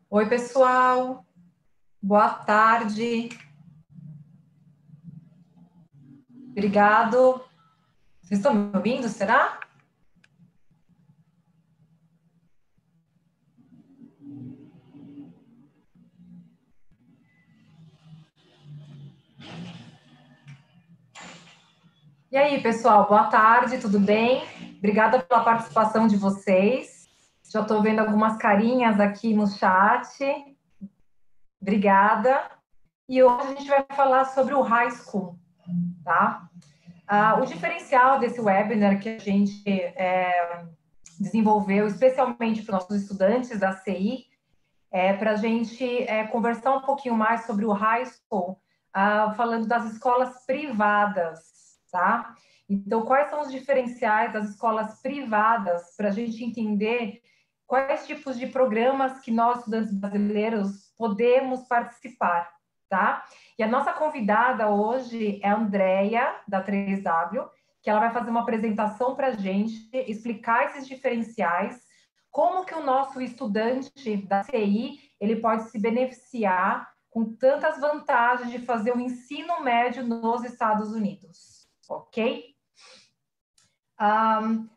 Oi, pessoal. Boa tarde. Obrigado. Vocês estão me ouvindo, será? E aí, pessoal, boa tarde, tudo bem? Obrigada pela participação de vocês. Já estou vendo algumas carinhas aqui no chat. Obrigada. E hoje a gente vai falar sobre o high school, tá? O diferencial desse webinar que a gente desenvolveu, especialmente para os nossos estudantes da CI, para a gente conversar um pouquinho mais sobre o high school, falando das escolas privadas, tá? Então, quais são os diferenciais das escolas privadas para a gente entender quais tipos de programas que nós, estudantes brasileiros, podemos participar, tá? E a nossa convidada hoje é a Andrea, da 3W, que ela vai fazer uma apresentação para a gente, explicar esses diferenciais, como que o nosso estudante da CI ele pode se beneficiar com tantas vantagens de fazer o ensino médio nos Estados Unidos, ok?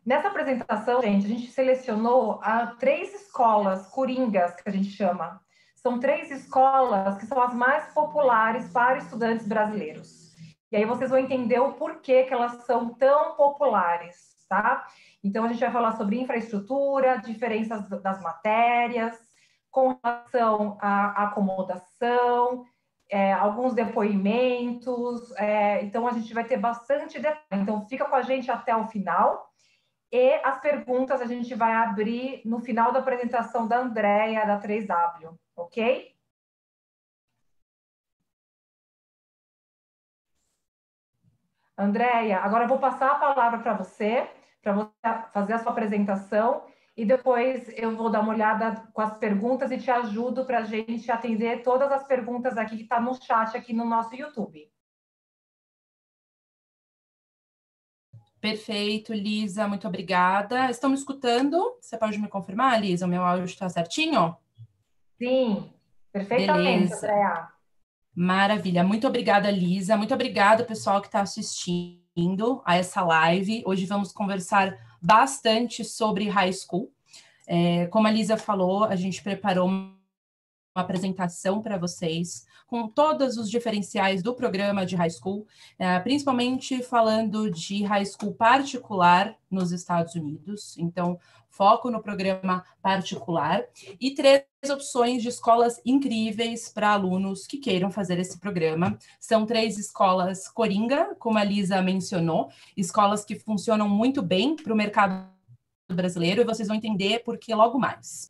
Nessa apresentação, gente, a gente selecionou 3 escolas coringas, que a gente chama. São 3 escolas que são as mais populares para estudantes brasileiros. E aí vocês vão entender o porquê que elas são tão populares, tá? Então, a gente vai falar sobre infraestrutura, diferenças das matérias, com relação à acomodação, alguns depoimentos. Então, a gente vai ter bastante detalhe. Então, fica com a gente até o final. E as perguntas a gente vai abrir no final da apresentação da Andrea, da 3W, ok? Andrea, agora eu vou passar a palavra para você fazer a sua apresentação, e depois eu vou dar uma olhada com as perguntas e te ajudo para a gente atender todas as perguntas aqui que estão no chat aqui no nosso YouTube. Perfeito, Lisa, muito obrigada. Estão me escutando? Você pode me confirmar, Lisa? O meu áudio está certinho? Sim, perfeitamente, Beleza. Andrea. Maravilha. Muito obrigada, Lisa. Muito obrigada, pessoal que está assistindo a essa live. Hoje vamos conversar bastante sobre high school. Como a Lisa falou, a gente preparou uma apresentação para vocês com todos os diferenciais do programa de high school, principalmente falando de high school particular nos Estados Unidos. Então, foco no programa particular e 3 opções de escolas incríveis para alunos que queiram fazer esse programa. São 3 escolas coringa, como a Lisa mencionou, escolas que funcionam muito bem para o mercado brasileiro, e vocês vão entender por que logo mais.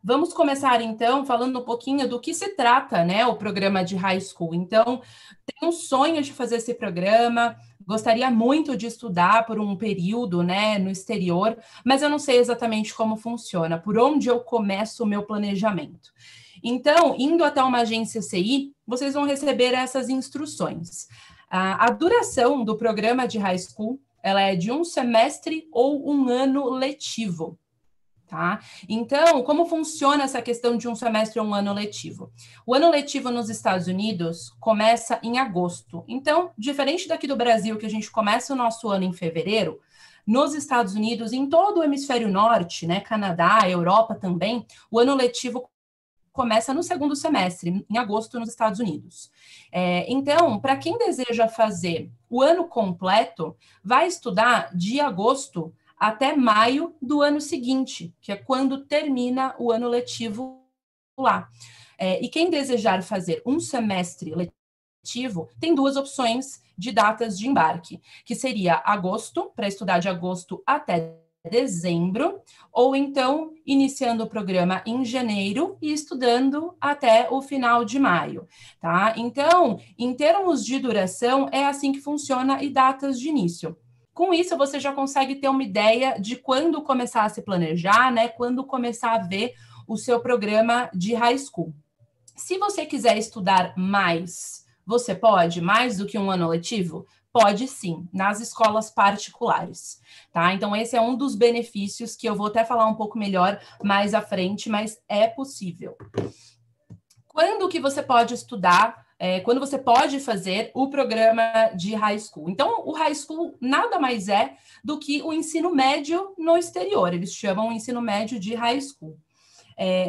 Vamos começar, então, falando um pouquinho do que se trata, né, o programa de high school. Então, tenho um sonho de fazer esse programa, gostaria muito de estudar por um período, né, no exterior, mas eu não sei exatamente como funciona, por onde eu começo o meu planejamento. Então, indo até uma agência CI, vocês vão receber essas instruções. A duração do programa de high school, ela é de 1 semestre ou 1 ano letivo. Tá? Então, como funciona essa questão de 1 semestre ou 1 ano letivo? O ano letivo nos Estados Unidos começa em agosto. Então, diferente daqui do Brasil, que a gente começa o nosso ano em fevereiro, nos Estados Unidos, em todo o hemisfério norte, né, Canadá, Europa também, o ano letivo começa no 2º semestre, em agosto, nos Estados Unidos. Então, para quem deseja fazer o ano completo, vai estudar de agosto até maio do ano seguinte, que é quando termina o ano letivo lá. E quem desejar fazer um semestre letivo, tem 2 opções de datas de embarque, que seria agosto, para estudar de agosto até dezembro, ou então iniciando o programa em janeiro e estudando até o final de maio, tá? Então, em termos de duração, é assim que funciona e datas de início. Com isso, você já consegue ter uma ideia de quando começar a se planejar, né? Quando começar a ver o seu programa de high school. Se você quiser estudar mais, você pode, mais do que um ano letivo? Pode sim, nas escolas particulares, tá? Então, esse é um dos benefícios que eu vou até falar um pouco melhor mais à frente, mas é possível. Quando que você pode estudar, quando você pode fazer o programa de high school? Então, o high school nada mais é do que o ensino médio no exterior. Eles chamam o ensino médio de high school.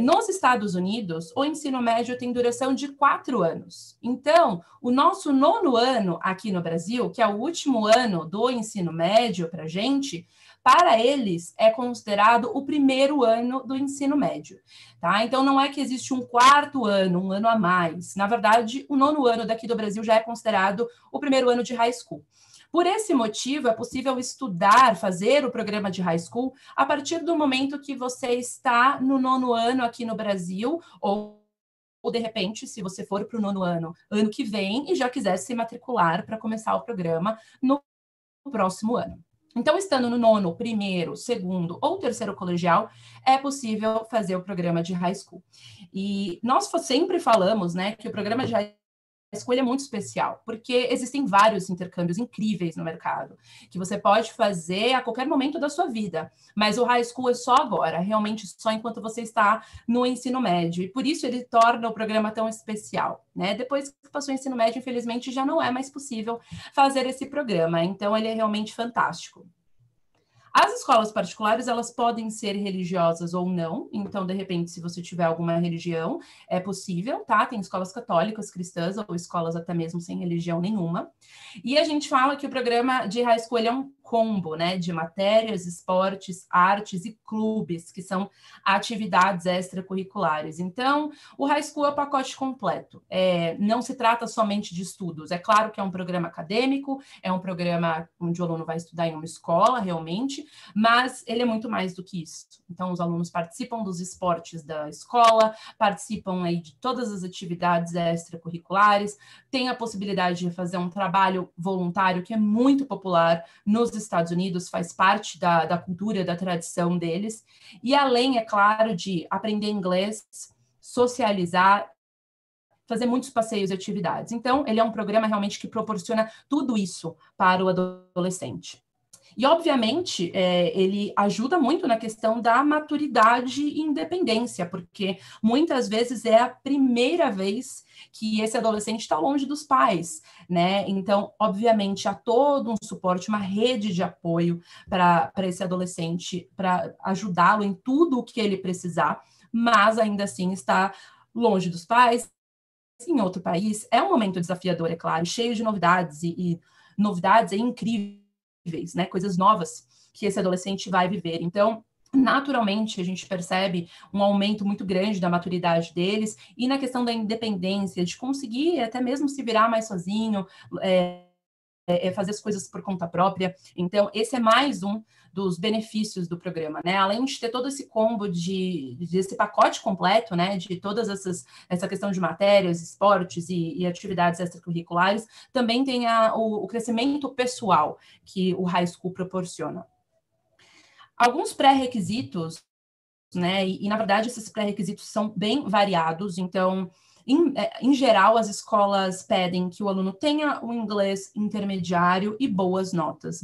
Nos Estados Unidos, o ensino médio tem duração de 4 anos. Então, o nosso 9º ano aqui no Brasil, que é o último ano do ensino médio para a gente, para eles é considerado o primeiro ano do ensino médio, tá? Então, não é que existe um 4º ano, um ano a mais. Na verdade, o 9º ano daqui do Brasil já é considerado o primeiro ano de high school. Por esse motivo, é possível estudar, fazer o programa de high school a partir do momento que você está no 9º ano aqui no Brasil, ou de repente, se você for para o 9º ano, ano que vem, e já quiser se matricular para começar o programa no próximo ano. Então, estando no 9º, 1º, 2º ou 3º colegial, é possível fazer o programa de high school. E nós sempre falamos, né, que o programa de high school é muito especial, porque existem vários intercâmbios incríveis no mercado, que você pode fazer a qualquer momento da sua vida, mas o high school é só agora, realmente só enquanto você está no ensino médio, e por isso ele torna o programa tão especial, né? Depois que passou o ensino médio, infelizmente, já não é mais possível fazer esse programa, então ele é realmente fantástico. As escolas particulares, elas podem ser religiosas ou não, então, de repente, se você tiver alguma religião, é possível, tá? Tem escolas católicas, cristãs, ou escolas até mesmo sem religião nenhuma. E a gente fala que o programa de high school é um combo, né, de matérias, esportes, artes e clubes, que são atividades extracurriculares. Então, o high school é o pacote completo. Não se trata somente de estudos. É claro que é um programa acadêmico, é um programa onde o aluno vai estudar em uma escola, realmente, mas ele é muito mais do que isso. Então, os alunos participam dos esportes da escola, participam aí de todas as atividades extracurriculares, têm a possibilidade de fazer um trabalho voluntário que é muito popular nos Estados Unidos, faz parte da cultura, da tradição deles, e além, é claro, de aprender inglês, socializar, fazer muitos passeios e atividades. Então, ele é um programa realmente que proporciona tudo isso para o adolescente. E, obviamente, ele ajuda muito na questão da maturidade e independência, porque muitas vezes é a primeira vez que esse adolescente está longe dos pais, né? Então, obviamente, há todo um suporte, uma rede de apoio para esse adolescente, para ajudá-lo em tudo o que ele precisar, mas ainda assim está longe dos pais, em outro país. É um momento desafiador, é claro, cheio de novidades e novidades incríveis, né, coisas novas que esse adolescente vai viver. Então, naturalmente, a gente percebe um aumento muito grande da maturidade deles e na questão da independência, de conseguir até mesmo se virar mais sozinho, fazer as coisas por conta própria. Então, esse é mais um dos benefícios do programa, né? Além de ter todo esse combo desse pacote completo, né? De todas essa questão de matérias, esportes e atividades extracurriculares, também tem o crescimento pessoal que o high school proporciona. Alguns pré-requisitos, né? E, na verdade, esses pré-requisitos são bem variados, então, em geral, as escolas pedem que o aluno tenha o inglês intermediário e boas notas,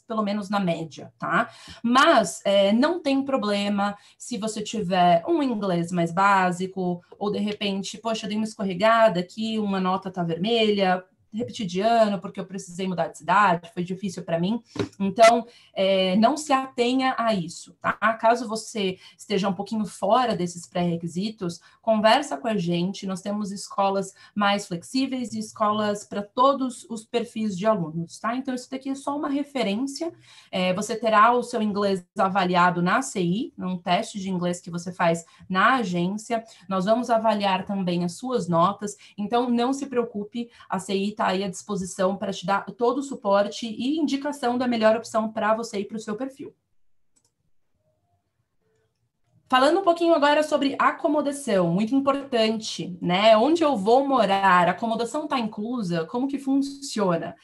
pelo menos na média, tá? Mas não tem problema se você tiver um inglês mais básico, ou de repente, poxa, dei uma escorregada aqui, uma nota tá vermelha, repetir de ano, porque eu precisei mudar de cidade, foi difícil para mim. Então, não se atenha a isso, tá? Caso você esteja um pouquinho fora desses pré-requisitos, conversa com a gente. Nós temos escolas mais flexíveis e escolas para todos os perfis de alunos, tá? Então, isso daqui é só uma referência. Você terá o seu inglês avaliado na CI, num teste de inglês que você faz na agência. Nós vamos avaliar também as suas notas. Então, não se preocupe, a CI está aí à disposição para te dar todo o suporte e indicação da melhor opção para você e para o seu perfil. Falando um pouquinho agora sobre acomodação, muito importante, né? Onde eu vou morar, a acomodação está inclusa? Como que funciona?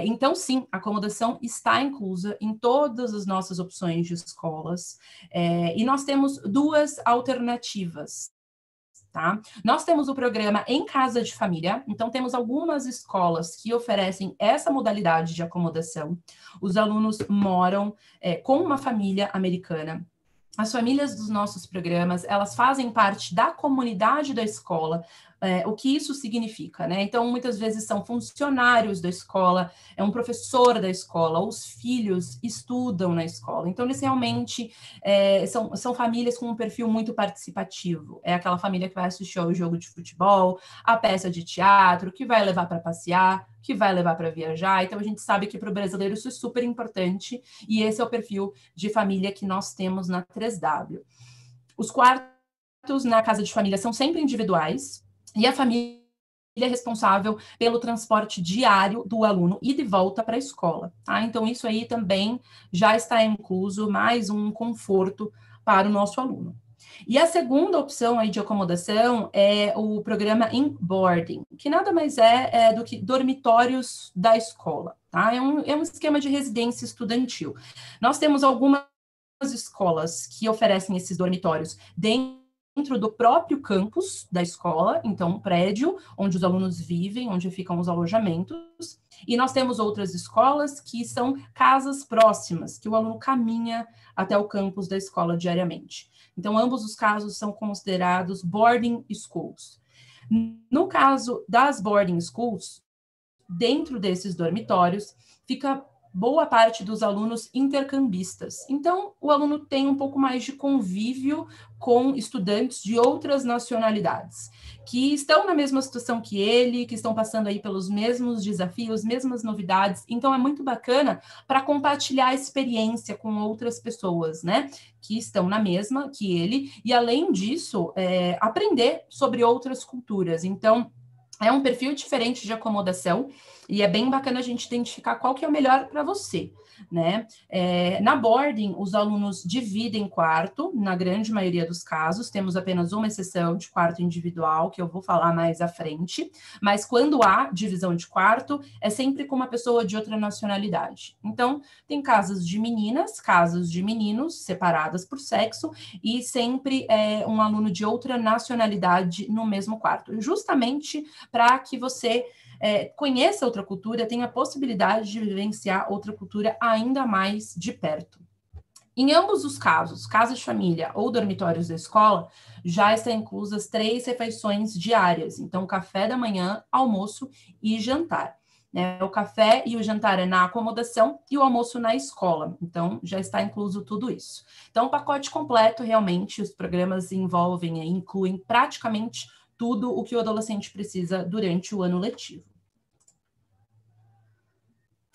Então, sim, a acomodação está inclusa em todas as nossas opções de escolas, e nós temos duas alternativas. tá? Nós temos o programa Em Casa de Família, então temos algumas escolas que oferecem essa modalidade de acomodação. Os alunos moram com uma família americana. As famílias dos nossos programas, elas fazem parte da comunidade da escola. O que isso significa, né? Então, muitas vezes são funcionários da escola, é um professor da escola, os filhos estudam na escola. Então, eles realmente são famílias com um perfil muito participativo. É aquela família que vai assistir ao jogo de futebol, a peça de teatro, que vai levar para passear, que vai levar para viajar. Então, a gente sabe que para o brasileiro isso é super importante, e esse é o perfil de família que nós temos na 3W. Os quartos na casa de família são sempre individuais, e a família é responsável pelo transporte diário do aluno e de volta para a escola, tá? Então, isso aí também já está incluso, mais um conforto para o nosso aluno. E a segunda opção aí de acomodação é o programa In Boarding, que nada mais do que dormitórios da escola, tá? É um esquema de residência estudantil. Nós temos algumas escolas que oferecem esses dormitórios dentro do próprio campus da escola, então um prédio onde os alunos vivem, onde ficam os alojamentos, e nós temos outras escolas que são casas próximas, que o aluno caminha até o campus da escola diariamente. Então, ambos os casos são considerados boarding schools. No caso das boarding schools, dentro desses dormitórios, fica boa parte dos alunos intercambistas. Então, o aluno tem um pouco mais de convívio com estudantes de outras nacionalidades, que estão na mesma situação que ele, que estão passando aí pelos mesmos desafios, mesmas novidades. Então, é muito bacana para compartilhar a experiência com outras pessoas, né, que estão na mesma que ele, e além disso, aprender sobre outras culturas. Então, é um perfil diferente de acomodação e é bem bacana a gente identificar qual que é o melhor para você, né? Na boarding, os alunos dividem quarto, na grande maioria dos casos, temos apenas uma exceção de quarto individual, que eu vou falar mais à frente, mas quando há divisão de quarto, é sempre com uma pessoa de outra nacionalidade. Então, tem casas de meninas, casas de meninos, separadas por sexo, e sempre um aluno de outra nacionalidade no mesmo quarto, justamente para que você conheça outra cultura, tenha a possibilidade de vivenciar outra cultura ainda mais de perto. Em ambos os casos, casa de família ou dormitórios da escola, já estão inclusas 3 refeições diárias, então café da manhã, almoço e jantar. O café e o jantar é na acomodação e o almoço na escola, então já está incluso tudo isso. Então, o pacote completo, realmente, os programas envolvem e incluem praticamente tudo o que o adolescente precisa durante o ano letivo.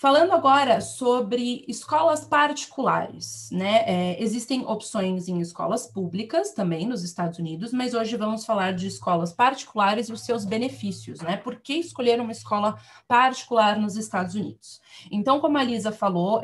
Falando agora sobre escolas particulares, né? Existem opções em escolas públicas também nos Estados Unidos, mas hoje vamos falar de escolas particulares e os seus benefícios, né? Por que escolher uma escola particular nos Estados Unidos? Então, como a Lisa falou,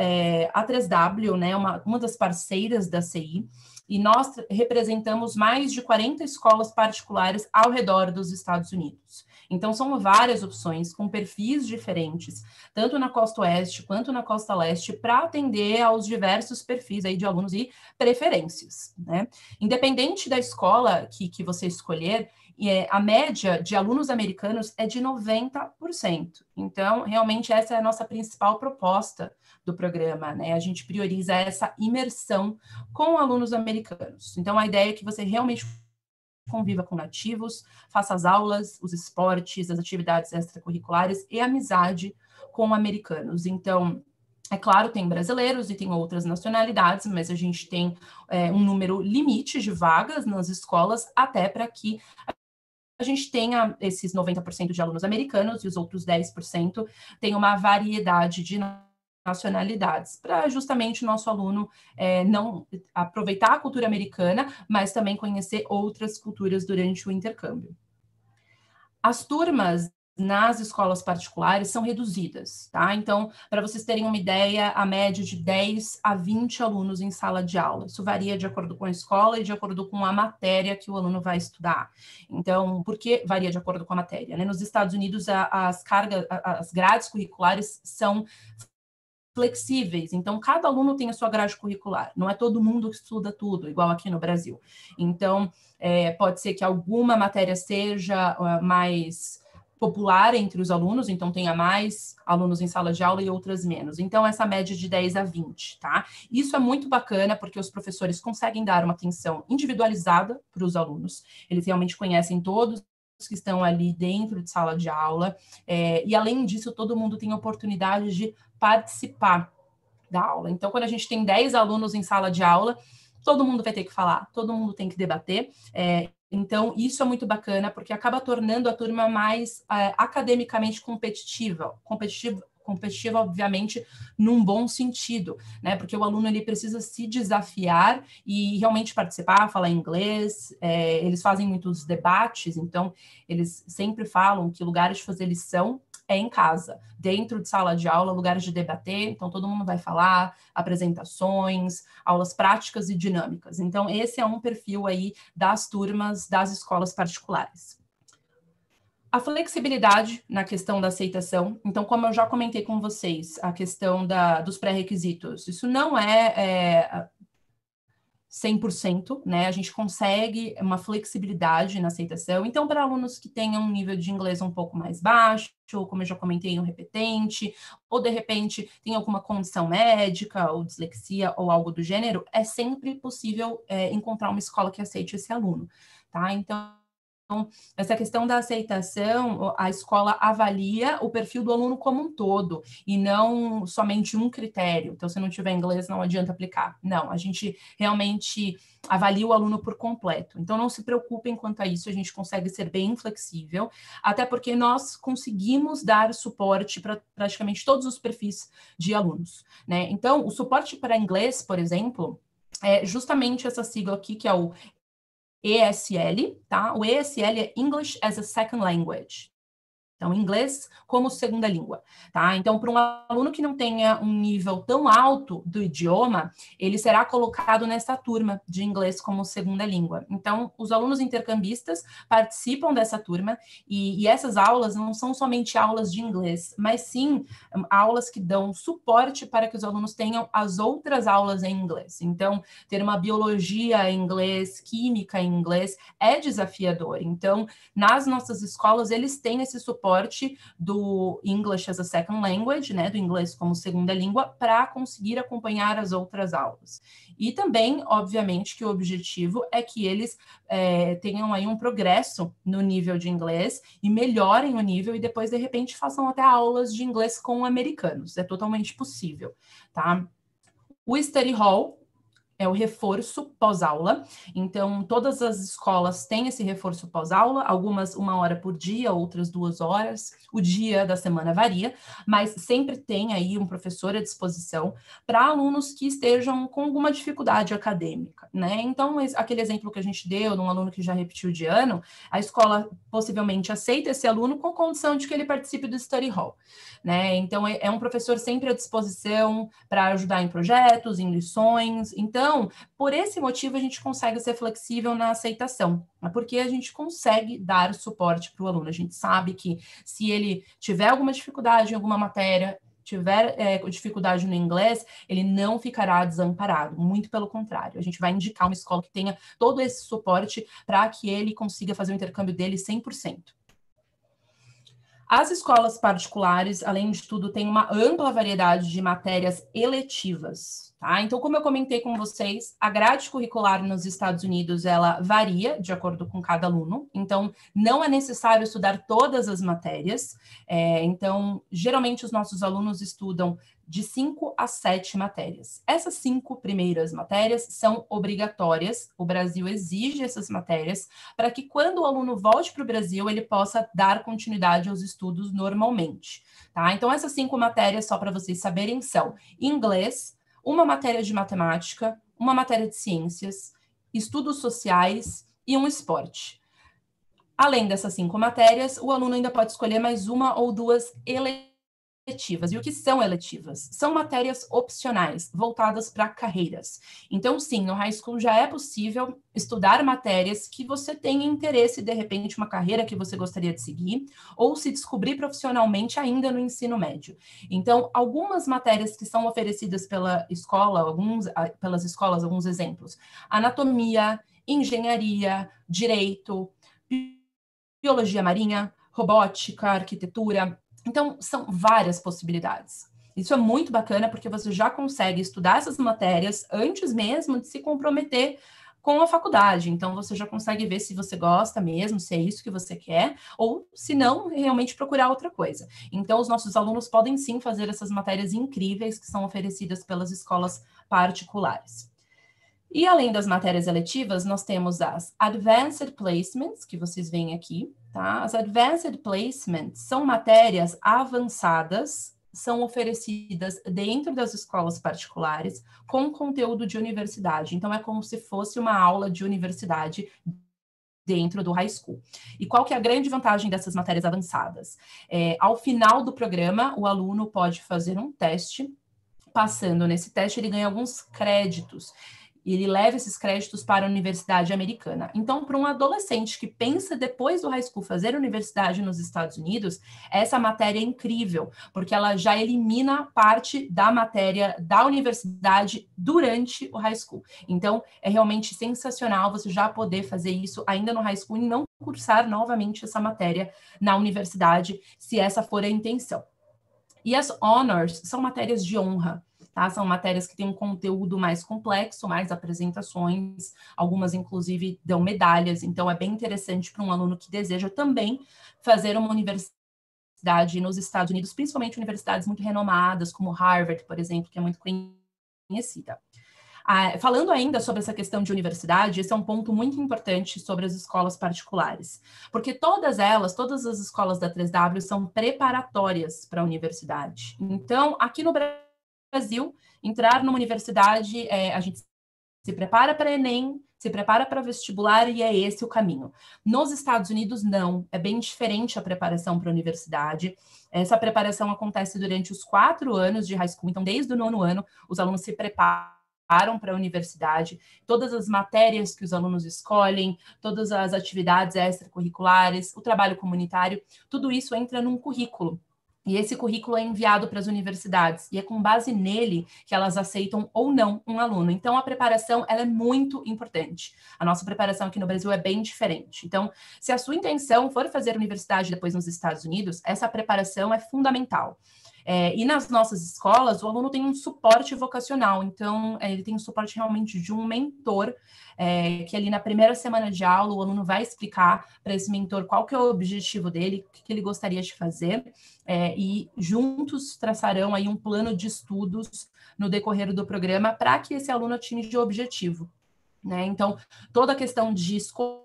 a 3W, né, uma das parceiras da CI, e nós representamos mais de 40 escolas particulares ao redor dos Estados Unidos. Então, são várias opções com perfis diferentes, tanto na costa oeste quanto na costa leste, para atender aos diversos perfis aí de alunos e preferências, né? Independente da escola que você escolher, a média de alunos americanos é de 90%. Então, realmente, essa é a nossa principal proposta do programa, né? A gente prioriza essa imersão com alunos americanos. Então, a ideia é que você realmente conviva com nativos, faça as aulas, os esportes, as atividades extracurriculares e amizade com americanos. Então, é claro, tem brasileiros e tem outras nacionalidades, mas a gente tem um número limite de vagas nas escolas, até para que a gente tenha esses 90% de alunos americanos e os outros 10% tenham uma variedade de nacionalidades, para justamente o nosso aluno não aproveitar a cultura americana, mas também conhecer outras culturas durante o intercâmbio. As turmas nas escolas particulares são reduzidas, tá? Então, para vocês terem uma ideia, a média de 10 a 20 alunos em sala de aula. Isso varia de acordo com a escola e de acordo com a matéria que o aluno vai estudar. Então, por que varia de acordo com a matéria, né? Nos Estados Unidos, as grades curriculares são flexíveis, então cada aluno tem a sua grade curricular, não é todo mundo que estuda tudo, igual aqui no Brasil. Então, pode ser que alguma matéria seja mais popular entre os alunos, então tenha mais alunos em sala de aula e outras menos. Então, essa média de 10 a 20, tá? Isso é muito bacana, porque os professores conseguem dar uma atenção individualizada para os alunos, eles realmente conhecem todos que estão ali dentro de sala de aula, e além disso, todo mundo tem a oportunidade de participar da aula. Então, quando a gente tem 10 alunos em sala de aula, todo mundo vai ter que falar, todo mundo tem que debater, então, isso é muito bacana, porque acaba tornando a turma mais academicamente competitiva, obviamente, num bom sentido, né? Porque o aluno ele precisa se desafiar e realmente participar, falar inglês, eles fazem muitos debates, então eles sempre falam que lugares de fazer lição é em casa, dentro de sala de aula, lugares de debater, então todo mundo vai falar, apresentações, aulas práticas e dinâmicas. Então, esse é um perfil aí das turmas das escolas particulares. A flexibilidade na questão da aceitação, então, como eu já comentei com vocês, a questão dos pré-requisitos, isso não é 100%, né? A gente consegue uma flexibilidade na aceitação. Então, para alunos que tenham um nível de inglês um pouco mais baixo, ou como eu já comentei, um repetente, ou de repente tem alguma condição médica, ou dislexia, ou algo do gênero, é sempre possível encontrar uma escola que aceite esse aluno, tá? Então, essa questão da aceitação, a escola avalia o perfil do aluno como um todo, e não somente um critério. Então, se não tiver inglês, não adianta aplicar. Não, a gente realmente avalia o aluno por completo. Então, não se preocupem quanto a isso, a gente consegue ser bem flexível, até porque nós conseguimos dar suporte para praticamente todos os perfis de alunos, né? Então, o suporte para inglês, por exemplo, é justamente essa sigla aqui, que é o ESL, tá? O ESL é English as a Second Language. Então, inglês como segunda língua, tá? Então, para um aluno que não tenha um nível tão alto do idioma, ele será colocado nessa turma de inglês como segunda língua. Então, os alunos intercambistas participam dessa turma e essas aulas não são somente aulas de inglês, mas sim aulas que dão suporte para que os alunos tenham as outras aulas em inglês. Então, ter uma biologia em inglês, química em inglês é desafiador. Então, nas nossas escolas, eles têm esse suporte do English as a Second Language, né, do inglês como segunda língua, para conseguir acompanhar as outras aulas. E também, obviamente, que o objetivo é que eles tenham aí um progresso no nível de inglês e melhorem o nível e depois, de repente, façam até aulas de inglês com americanos. É totalmente possível, tá? O Study Hall é o reforço pós-aula. Então, todas as escolas têm esse reforço pós-aula, algumas 1 hora por dia, outras 2 horas. O dia da semana varia, mas sempre tem aí um professor à disposição para alunos que estejam com alguma dificuldade acadêmica, né? Então, aquele exemplo que a gente deu de um aluno que já repetiu de ano, a escola possivelmente aceita esse aluno com condição de que ele participe do Study Hall, né? Então, é um professor sempre à disposição para ajudar em projetos, em lições. Então, por esse motivo, a gente consegue ser flexível na aceitação, porque a gente consegue dar suporte para o aluno. A gente sabe que se ele tiver alguma dificuldade em alguma matéria, tiver dificuldade no inglês, ele não ficará desamparado, muito pelo contrário. A gente vai indicar uma escola que tenha todo esse suporte para que ele consiga fazer o intercâmbio dele 100%. As escolas particulares, além de tudo, têm uma ampla variedade de matérias eletivas, tá? Então, como eu comentei com vocês, a grade curricular nos Estados Unidos, ela varia de acordo com cada aluno, então não é necessário estudar todas as matérias, então, geralmente os nossos alunos estudam de 5 a 7 matérias. Essas 5 primeiras matérias são obrigatórias, o Brasil exige essas matérias, para que quando o aluno volte para o Brasil, ele possa dar continuidade aos estudos normalmente, tá? Então, essas 5 matérias, só para vocês saberem, são inglês, uma matéria de matemática, uma matéria de ciências, estudos sociais e um esporte. Além dessas 5 matérias, o aluno ainda pode escolher mais 1 ou 2 eletivas eletivas. E o que são eletivas? São matérias opcionais, voltadas para carreiras. Então, sim, no high school já é possível estudar matérias que você tenha interesse, de repente, uma carreira que você gostaria de seguir, ou se descobrir profissionalmente ainda no ensino médio. Então, algumas matérias que são oferecidas pela escola, pelas escolas, alguns exemplos: anatomia, engenharia, direito, biologia marinha, robótica, arquitetura. Então, são várias possibilidades. Isso é muito bacana porque você já consegue estudar essas matérias antes mesmo de se comprometer com a faculdade. Então, você já consegue ver se você gosta mesmo, se é isso que você quer, ou se não, realmente procurar outra coisa. Então, os nossos alunos podem sim fazer essas matérias incríveis que são oferecidas pelas escolas particulares. E além das matérias eletivas, nós temos as Advanced Placements, que vocês veem aqui, tá? As Advanced Placements são matérias avançadas, são oferecidas dentro das escolas particulares com conteúdo de universidade. Então, é como se fosse uma aula de universidade dentro do high school. E qual que é a grande vantagem dessas matérias avançadas? Ao final do programa, o aluno pode fazer um teste. Passando nesse teste, ele ganha alguns créditos. E ele leva esses créditos para a universidade americana. Então, para um adolescente que pensa depois do high school fazer universidade nos Estados Unidos, essa matéria é incrível, porque ela já elimina parte da matéria da universidade durante o high school. Então, é realmente sensacional você já poder fazer isso ainda no high school e não cursar novamente essa matéria na universidade, se essa for a intenção. E as honors são matérias de honra. Tá? São matérias que têm um conteúdo mais complexo, mais apresentações, algumas inclusive dão medalhas, então é bem interessante para um aluno que deseja também fazer uma universidade nos Estados Unidos, principalmente universidades muito renomadas, como Harvard, por exemplo, que é muito conhecida. Falando ainda sobre essa questão de universidade, esse é um ponto muito importante sobre as escolas particulares, porque todas as escolas da 3W são preparatórias para a universidade. Então, aqui no Brasil, entrar numa universidade, a gente se prepara para Enem, se prepara para vestibular e é esse o caminho. Nos Estados Unidos, não. É bem diferente a preparação para a universidade. Essa preparação acontece durante os 4 anos de high school. Então, desde o 9º ano, os alunos se preparam para a universidade, todas as matérias que os alunos escolhem, todas as atividades extracurriculares, o trabalho comunitário, tudo isso entra num currículo. E esse currículo é enviado para as universidades, e é com base nele que elas aceitam ou não um aluno. Então, a preparação, ela é muito importante. A nossa preparação aqui no Brasil é bem diferente. Então, se a sua intenção for fazer universidade depois nos Estados Unidos, essa preparação é fundamental. E nas nossas escolas, o aluno tem um suporte vocacional, então ele tem um suporte realmente de um mentor, que ali na primeira semana de aula o aluno vai explicar para esse mentor qual que é o objetivo dele, o que ele gostaria de fazer, e juntos traçarão aí um plano de estudos no decorrer do programa para que esse aluno atinja o objetivo, né? Então, toda a questão de escolha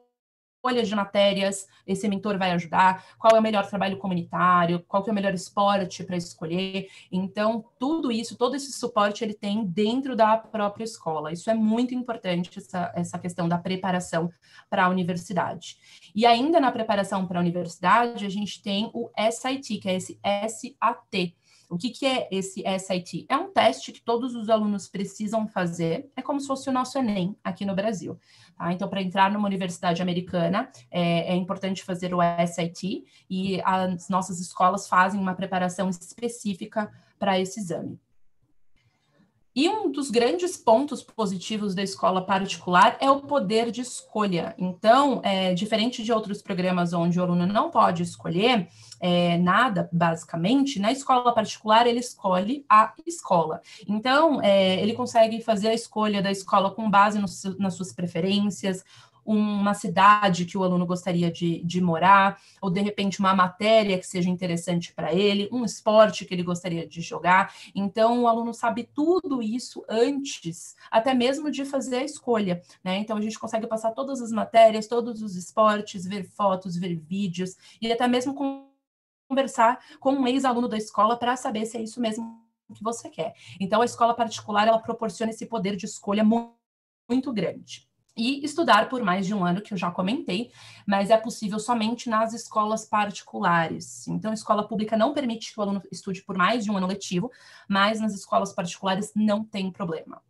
de matérias, esse mentor vai ajudar, qual é o melhor trabalho comunitário, qual que é o melhor esporte para escolher. Então, tudo isso, todo esse suporte ele tem dentro da própria escola. Isso é muito importante, essa questão da preparação para a universidade. E ainda na preparação para a universidade, a gente tem o SAT, que é esse SAT. O que é esse SAT? É um teste que todos os alunos precisam fazer, é como se fosse o nosso Enem aqui no Brasil. Tá? Então, para entrar numa universidade americana, é importante fazer o SAT, e as nossas escolas fazem uma preparação específica para esse exame. E um dos grandes pontos positivos da escola particular é o poder de escolha. Então, diferente de outros programas onde o aluno não pode escolher nada, basicamente, na escola particular ele escolhe a escola. Então, ele consegue fazer a escolha da escola com base nas suas preferências, uma cidade que o aluno gostaria de morar, ou de repente uma matéria que seja interessante para ele, um esporte que ele gostaria de jogar. Então, o aluno sabe tudo isso antes, até mesmo de fazer a escolha, né? Então, a gente consegue passar todas as matérias, todos os esportes, ver fotos, ver vídeos, e até mesmo conversar com um ex-aluno da escola para saber se é isso mesmo que você quer. Então, a escola particular, ela proporciona esse poder de escolha muito grande. e estudar por mais de um ano, que eu já comentei, mas é possível somente nas escolas particulares. Então, a escola pública não permite que o aluno estude por mais de um ano letivo, mas nas escolas particulares não tem problema.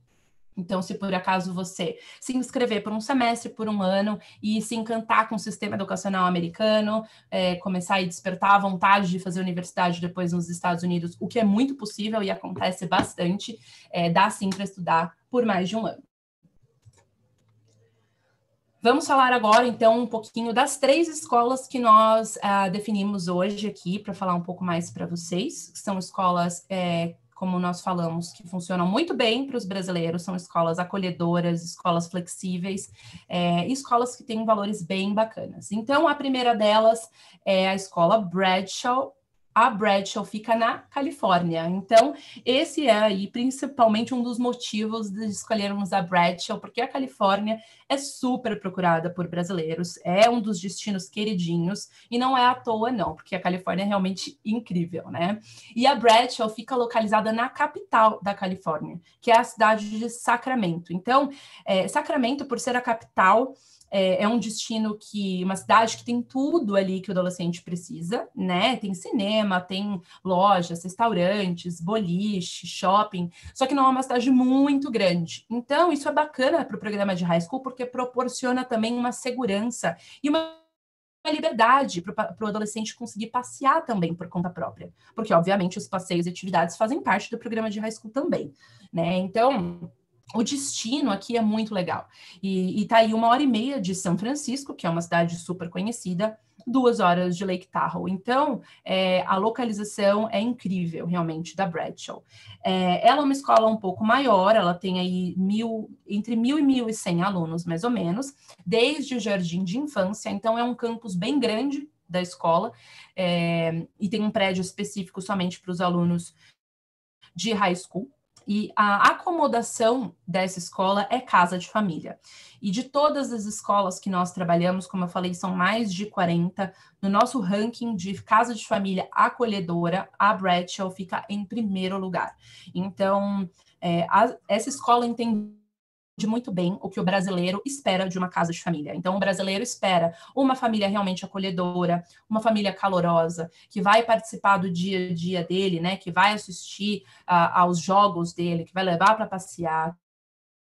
Então, se por acaso você se inscrever por um semestre, por um ano, e se encantar com o sistema educacional americano, começar a despertar a vontade de fazer universidade depois nos Estados Unidos, o que é muito possível e acontece bastante, dá sim para estudar por mais de um ano. Vamos falar agora, então, um pouquinho das 3 escolas que nós definimos hoje aqui, para falar um pouco mais para vocês, que são escolas, como nós falamos, que funcionam muito bem para os brasileiros, são escolas acolhedoras, escolas flexíveis, escolas que têm valores bem bacanas. Então, a primeira delas é a escola Bradshaw. A Bradshaw fica na Califórnia. Então, esse é aí principalmente um dos motivos de escolhermos a Bradshaw, porque a Califórnia é super procurada por brasileiros, é um dos destinos queridinhos, e não é à toa não, porque a Califórnia é realmente incrível, né? E a Bradshaw fica localizada na capital da Califórnia, que é a cidade de Sacramento. Então, Sacramento, por ser a capital, é um destino uma cidade que tem tudo ali que o adolescente precisa, né? Tem cinema, tem lojas, restaurantes, boliche, shopping, só que não é uma cidade muito grande. Então, isso é bacana para o programa de high school, porque proporciona também uma segurança e uma liberdade para o adolescente conseguir passear também por conta própria, porque, obviamente, os passeios e atividades fazem parte do programa de high school também, né? Então, o destino aqui é muito legal. E tá aí 1h30 de São Francisco, que é uma cidade super conhecida, 2 horas de Lake Tahoe. Então, a localização é incrível, realmente, da Bradshaw. Ela é uma escola um pouco maior, ela tem aí entre 1.000 e 1.100 alunos, mais ou menos, desde o jardim de infância. Então, é um campus bem grande da escola, e tem um prédio específico somente para os alunos de high school. E a acomodação dessa escola é casa de família. E de todas as escolas que nós trabalhamos, como eu falei, são mais de 40, no nosso ranking de casa de família acolhedora, a Bradshaw fica em primeiro lugar. Então, essa escola entende muito bem o que o brasileiro espera de uma casa de família. Então, o brasileiro espera uma família realmente acolhedora, uma família calorosa, que vai participar do dia a dia dele, né? Que vai assistir aos jogos dele, que vai levar para passear,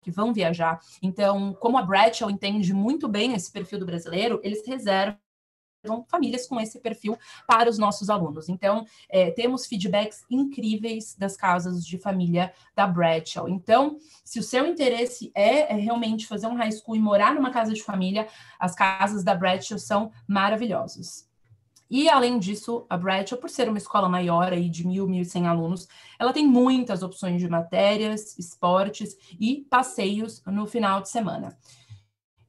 que vão viajar. Então, como a Bradshaw entende muito bem esse perfil do brasileiro, eles reservam famílias com esse perfil para os nossos alunos. Então, temos feedbacks incríveis das casas de família da Bradshaw. Então, se o seu interesse é realmente fazer um high school e morar numa casa de família, as casas da Bradshaw são maravilhosas. E, além disso, a Bradshaw, por ser uma escola maior aí de 1.000, 1.100 alunos, ela tem muitas opções de matérias, esportes e passeios no final de semana.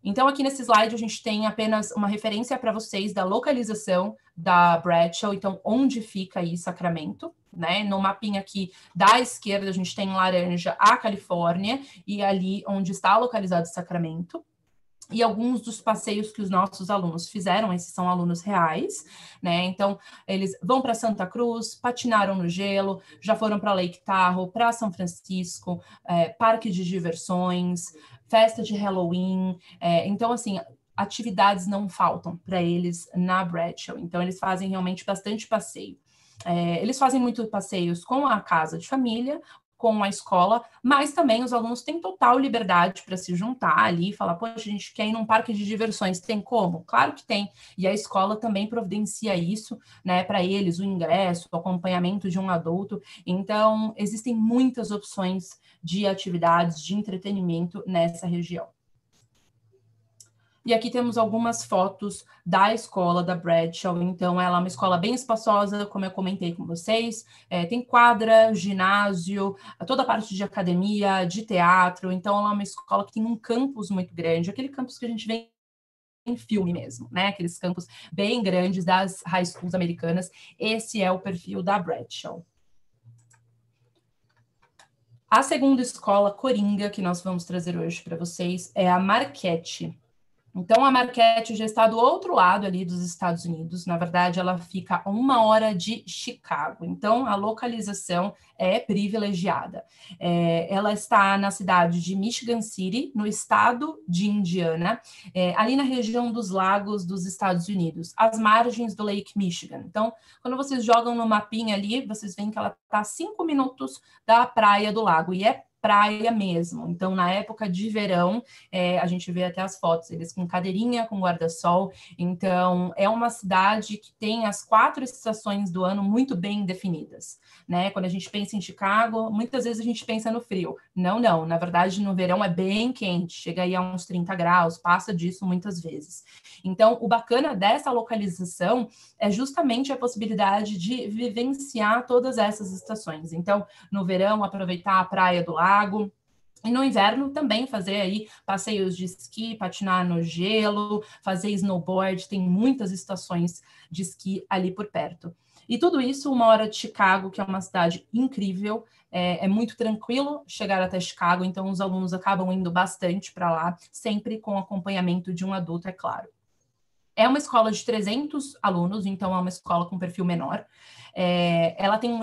Então, aqui nesse slide, a gente tem apenas uma referência para vocês da localização da Bradshaw, então, onde fica aí Sacramento, né? No mapinha aqui da esquerda, a gente tem em laranja a Califórnia, e ali onde está localizado Sacramento. E alguns dos passeios que os nossos alunos fizeram, esses são alunos reais, né? Então, eles vão para Santa Cruz, patinaram no gelo, já foram para Lake Tahoe, para São Francisco, parque de diversões, festa de Halloween. Então, assim, atividades não faltam para eles na Bradshaw. Então, eles fazem realmente bastante passeio. Eles fazem muitos passeios com a casa de família, com a escola, mas também os alunos têm total liberdade para se juntar ali e falar, poxa, a gente quer ir num parque de diversões, tem como? Claro que tem, e a escola também providencia isso, né, para eles, o ingresso, o acompanhamento de um adulto. Então, existem muitas opções de atividades, de entretenimento nessa região. E aqui temos algumas fotos da escola da Bradshaw. Então, ela é uma escola bem espaçosa, como eu comentei com vocês. Tem quadra, ginásio, toda a parte de academia, de teatro. Então, ela é uma escola que tem um campus muito grande, aquele campus que a gente vê em filme mesmo, né? Aqueles campus bem grandes das high schools americanas. Esse é o perfil da Bradshaw. A segunda escola coringa que nós vamos trazer hoje para vocês é a Marquette. Então, a Marquette já está do outro lado ali dos Estados Unidos. Na verdade, ela fica a 1 hora de Chicago. Então, a localização é privilegiada. Ela está na cidade de Michigan City, no estado de Indiana, ali na região dos lagos dos Estados Unidos, às margens do Lake Michigan. Então, quando vocês jogam no mapinha ali, vocês veem que ela está a 5 minutos da praia do lago. E é praia mesmo. Então, na época de verão, a gente vê até as fotos, eles com cadeirinha, com guarda-sol. Então, é uma cidade que tem as 4 estações do ano muito bem definidas, né? Quando a gente pensa em Chicago, muitas vezes a gente pensa no frio. Não, não. Na verdade, no verão é bem quente, chega aí a uns 30 graus, passa disso muitas vezes. Então, o bacana dessa localização é justamente a possibilidade de vivenciar todas essas estações. Então, no verão, aproveitar a praia do lago, e no inverno também fazer aí passeios de esqui, patinar no gelo, fazer snowboard, tem muitas estações de esqui ali por perto. E tudo isso 1 hora de Chicago, que é uma cidade incrível, é muito tranquilo chegar até Chicago, então os alunos acabam indo bastante para lá, sempre com acompanhamento de um adulto, é claro. É uma escola de 300 alunos, então é uma escola com perfil menor. Ela tem um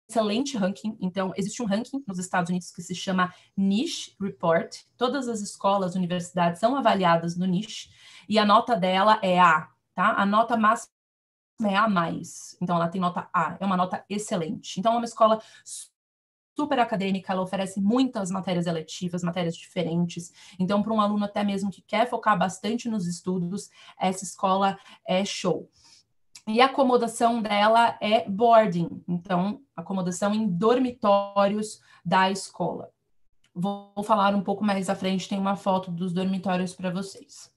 excelente ranking. Então, existe um ranking nos Estados Unidos que se chama Niche Report. Todas as escolas, universidades são avaliadas no Niche e a nota dela é A, tá? A nota máxima é A+. Então, ela tem nota A, é uma nota excelente. Então, é uma escola super acadêmica, ela oferece muitas matérias eletivas, matérias diferentes. Então, para um aluno até mesmo que quer focar bastante nos estudos, essa escola é show. E a acomodação dela é boarding, então, acomodação em dormitórios da escola. Vou falar um pouco mais à frente, tem uma foto dos dormitórios para vocês.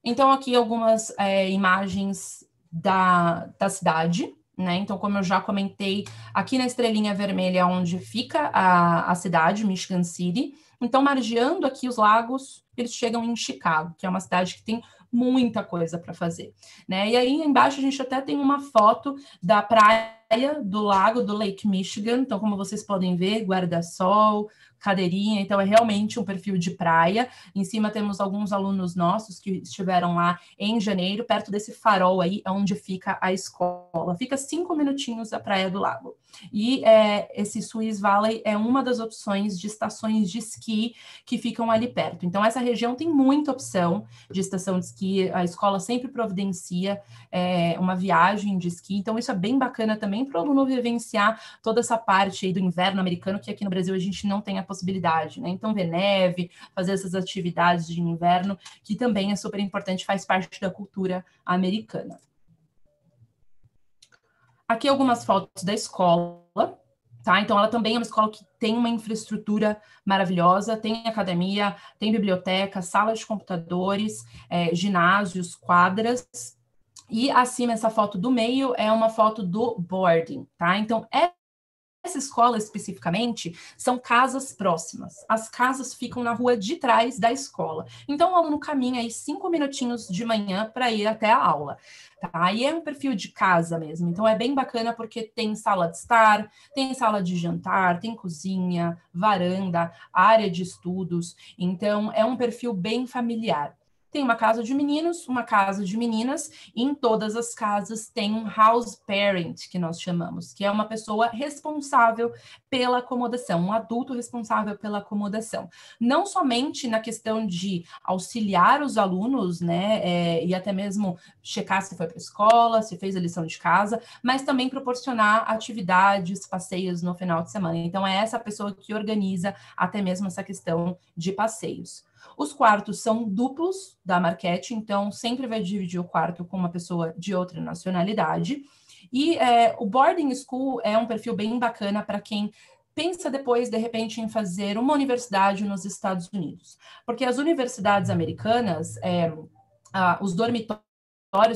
Então, aqui algumas imagens da cidade, né? Então, como eu já comentei, aqui na estrelinha vermelha onde fica a cidade, Michigan City. Então, margeando aqui os lagos, eles chegam em Chicago, que é uma cidade que tem muita coisa para fazer, né? E aí embaixo a gente até tem uma foto da praia do lago do Lake Michigan. Então, como vocês podem ver, guarda-sol, cadeirinha, então é realmente um perfil de praia. Em cima temos alguns alunos nossos que estiveram lá em janeiro, perto desse farol aí, onde fica a escola. Fica 5 minutinhos da praia do lago. E esse Swiss Valley é uma das opções de estações de esqui que ficam ali perto. Então, essa região tem muita opção de estação de esqui. A escola sempre providencia uma viagem de esqui. Então, isso é bem bacana também para o aluno vivenciar toda essa parte aí do inverno americano, que aqui no Brasil a gente não tem a possibilidade, né? Então, ver neve, fazer essas atividades de inverno, que também é super importante, faz parte da cultura americana. Aqui algumas fotos da escola, tá? Então, ela também é uma escola que tem uma infraestrutura maravilhosa, tem academia, tem biblioteca, sala de computadores, ginásios, quadras. E acima, essa foto do meio é uma foto do boarding, tá? Então, essa escola, especificamente, são casas próximas. As casas ficam na rua de trás da escola. Então, o aluno caminha aí 5 minutinhos de manhã para ir até a aula. Tá? E é um perfil de casa mesmo. Então, é bem bacana porque tem sala de estar, tem sala de jantar, tem cozinha, varanda, área de estudos. Então, é um perfil bem familiar. Tem uma casa de meninos, uma casa de meninas, e em todas as casas tem um house parent, que nós chamamos, que é uma pessoa responsável pela acomodação, um adulto responsável pela acomodação. Não somente na questão de auxiliar os alunos, né, e até mesmo checar se foi para a escola, se fez a lição de casa, mas também proporcionar atividades, passeios no final de semana. Então, é essa pessoa que organiza até mesmo essa questão de passeios. Os quartos são duplos da Marquette, então sempre vai dividir o quarto com uma pessoa de outra nacionalidade. E o boarding school é um perfil bem bacana para quem pensa depois, de repente, em fazer uma universidade nos Estados Unidos. Porque as universidades americanas, os dormitórios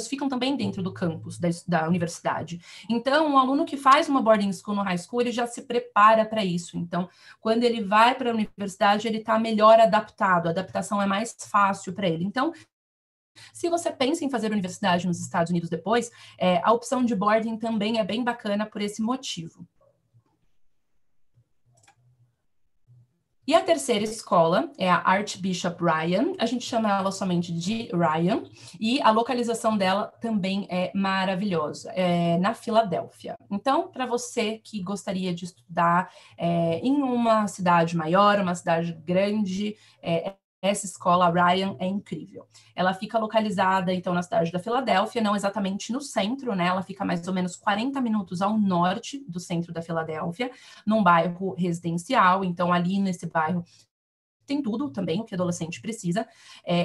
ficam também dentro do campus da universidade. Então, um aluno que faz uma boarding school no high school, ele já se prepara para isso. Então, quando ele vai para a universidade, ele está melhor adaptado, a adaptação é mais fácil para ele. Então, se você pensa em fazer universidade nos Estados Unidos depois, a opção de boarding também é bem bacana por esse motivo. E a terceira escola é a Archbishop Ryan, a gente chama ela somente de Ryan, e a localização dela também é maravilhosa, é na Filadélfia. Então, para você que gostaria de estudar em uma cidade maior, uma cidade grande, essa escola, Ryan, é incrível. Ela fica localizada, então, na cidade da Filadélfia, não exatamente no centro, né? Ela fica mais ou menos 40 minutos ao norte do centro da Filadélfia, num bairro residencial. Então, ali nesse bairro tem tudo também, o que adolescente precisa.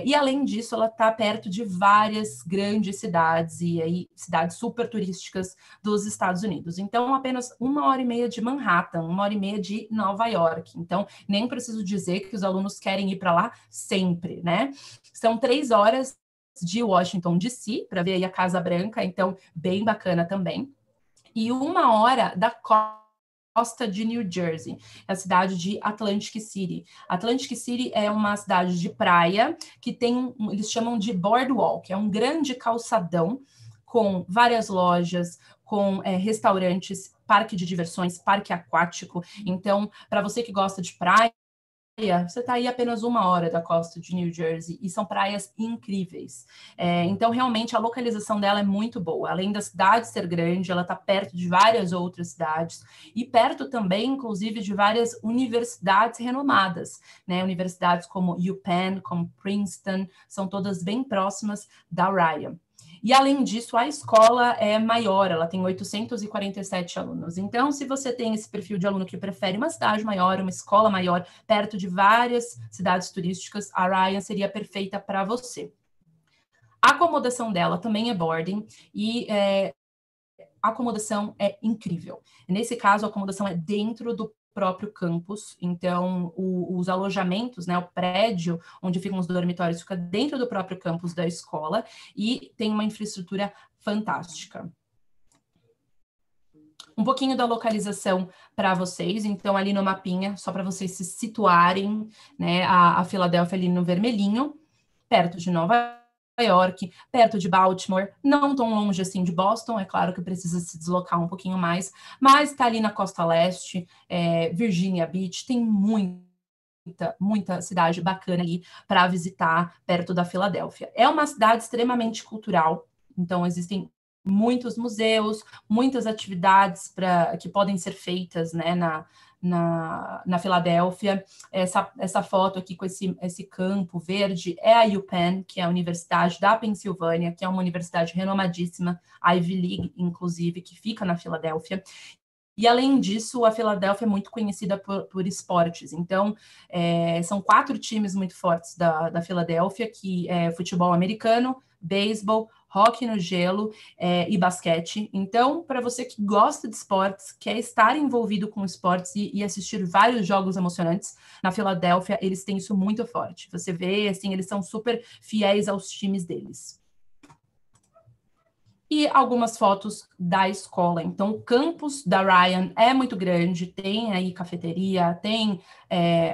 E, além disso, ela está perto de várias grandes cidades, e aí cidades super turísticas dos Estados Unidos. Então, apenas 1h30 de Manhattan, 1h30 de Nova York. Então, nem preciso dizer que os alunos querem ir para lá sempre, né? São 3 horas de Washington, D.C., para ver aí a Casa Branca, então, bem bacana também. E 1 hora da costa de New Jersey, a cidade de Atlantic City. Atlantic City é uma cidade de praia que tem, eles chamam de boardwalk, é um grande calçadão com várias lojas, com restaurantes, parque de diversões, parque aquático. Então, para você que gosta de praia, você está aí apenas 1 hora da costa de New Jersey, e são praias incríveis. Então, realmente, a localização dela é muito boa. Além da cidade ser grande, ela está perto de várias outras cidades, e perto também, inclusive, de várias universidades renomadas, né? Universidades como UPenn, como Princeton, são todas bem próximas da Ryan. E, além disso, a escola é maior, ela tem 847 alunos. Então, se você tem esse perfil de aluno que prefere uma cidade maior, uma escola maior, perto de várias cidades turísticas, a Ryan seria perfeita para você. A acomodação dela também é boarding, e a acomodação é incrível. Nesse caso, a acomodação é dentro do próprio campus, então os alojamentos, né, o prédio onde ficam os dormitórios fica dentro do próprio campus da escola, e tem uma infraestrutura fantástica. Um pouquinho da localização para vocês, então ali no mapinha, só para vocês se situarem, né, a Filadélfia ali no vermelhinho, perto de Nova York, perto de Baltimore, não tão longe assim de Boston, é claro que precisa se deslocar um pouquinho mais, mas está ali na costa leste, Virginia Beach, tem muita cidade bacana ali para visitar perto da Filadélfia. É uma cidade extremamente cultural, então existem muitos museus, muitas atividades que podem ser feitas, né, na Filadélfia. Essa foto aqui com esse campo verde é a UPenn, que é a Universidade da Pensilvânia, que é uma universidade renomadíssima, Ivy League, inclusive, que fica na Filadélfia. E, além disso, a Filadélfia é muito conhecida por esportes. Então, são 4 times muito fortes da Filadélfia, que é futebol americano, beisebol, hóquei no gelo e basquete. Então, para você que gosta de esportes, quer estar envolvido com esportes e assistir vários jogos emocionantes, na Filadélfia eles têm isso muito forte. Você vê, assim, eles são super fiéis aos times deles. E algumas fotos da escola. Então, o campus da Ryan é muito grande, tem aí cafeteria, tem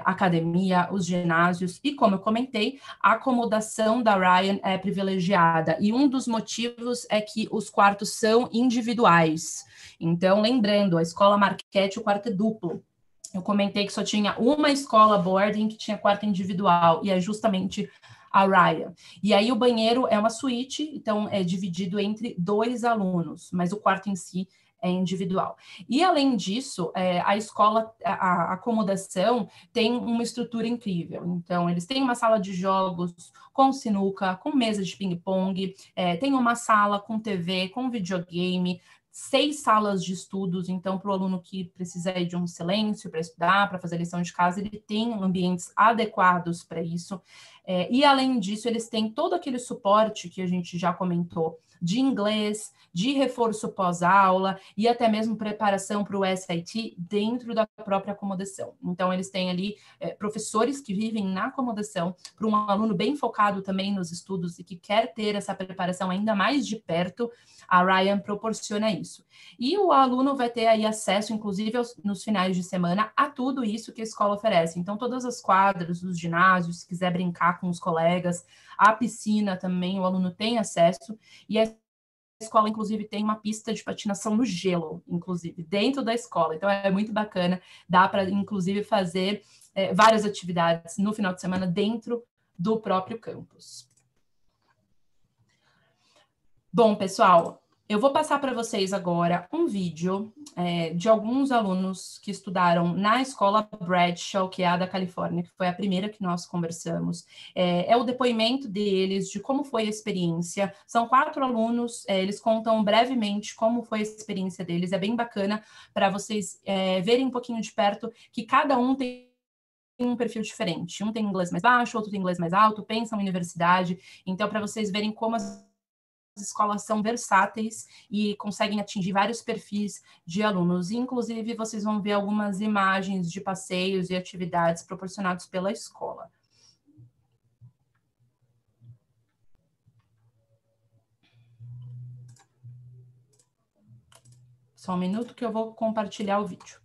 academia, os ginásios, e, como eu comentei, a acomodação da Ryan é privilegiada, e um dos motivos é que os quartos são individuais. Então, lembrando, a escola Marquette, o quarto é duplo. Eu comentei que só tinha uma escola boarding que tinha quarto individual, e é justamente a Ryan. E aí o banheiro é uma suíte, então é dividido entre 2 alunos, mas o quarto em si é individual. E, além disso, a escola, a acomodação tem uma estrutura incrível. Então, eles têm uma sala de jogos com sinuca, com mesa de ping-pong, tem uma sala com TV, com videogame, 6 salas de estudos. Então, para o aluno que precisa de um silêncio para estudar, para fazer lição de casa, ele tem ambientes adequados para isso. E, além disso, eles têm todo aquele suporte que a gente já comentou, de inglês, de reforço pós-aula e até mesmo preparação para o SAT dentro da própria acomodação. Então, eles têm ali professores que vivem na acomodação, para um aluno bem focado também nos estudos e que quer ter essa preparação ainda mais de perto, a Ryan proporciona isso. E o aluno vai ter aí acesso, inclusive, nos finais de semana, a tudo isso que a escola oferece. Então, todas as quadras, os ginásios, se quiser brincar com os colegas, a piscina também, o aluno tem acesso, e a escola, inclusive, tem uma pista de patinação no gelo, inclusive, dentro da escola. Então, é muito bacana, dá para, inclusive, fazer várias atividades no final de semana dentro do próprio campus. Bom, pessoal, eu vou passar para vocês agora um vídeo de alguns alunos que estudaram na escola Bradshaw, que é a da Califórnia, que foi a primeira que nós conversamos. É o depoimento deles, de como foi a experiência. São 4 alunos, eles contam brevemente como foi a experiência deles. É bem bacana para vocês verem um pouquinho de perto que cada um tem um perfil diferente. Um tem inglês mais baixo, outro tem inglês mais alto, pensam em universidade. Então, para vocês verem como as escolas são versáteis e conseguem atingir vários perfis de alunos. Inclusive, vocês vão ver algumas imagens de passeios e atividades proporcionados pela escola. Só um minuto que eu vou compartilhar o vídeo.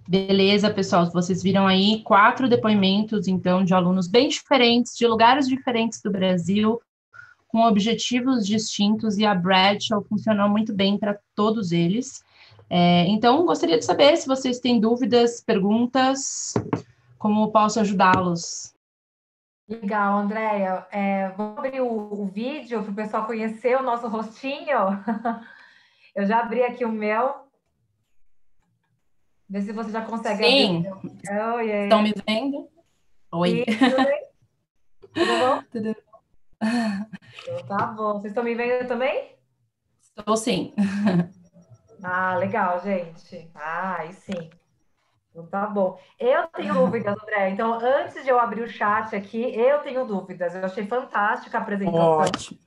Beleza, pessoal, vocês viram aí 4 depoimentos, então, de alunos bem diferentes, de lugares diferentes do Brasil, com objetivos distintos, e a Bradshaw funcionou muito bem para todos eles. Então, gostaria de saber se vocês têm dúvidas, perguntas, como posso ajudá-los. Legal, Andréia. Vou abrir o vídeo para o pessoal conhecer o nosso rostinho. Eu já abri aqui o meu. Vê se você já consegue abrir o Sim, seu. Oi, estão me vendo? Oi. e tudo bem? Tudo bom? Tudo. Então, tá bom. Vocês estão me vendo também? Estou sim. Ah, legal, gente. Ah, aí sim. Então, tá bom. Eu tenho dúvidas, André. Então, antes de eu abrir o chat aqui, eu tenho dúvidas. Eu achei fantástica a apresentação. Ótimo.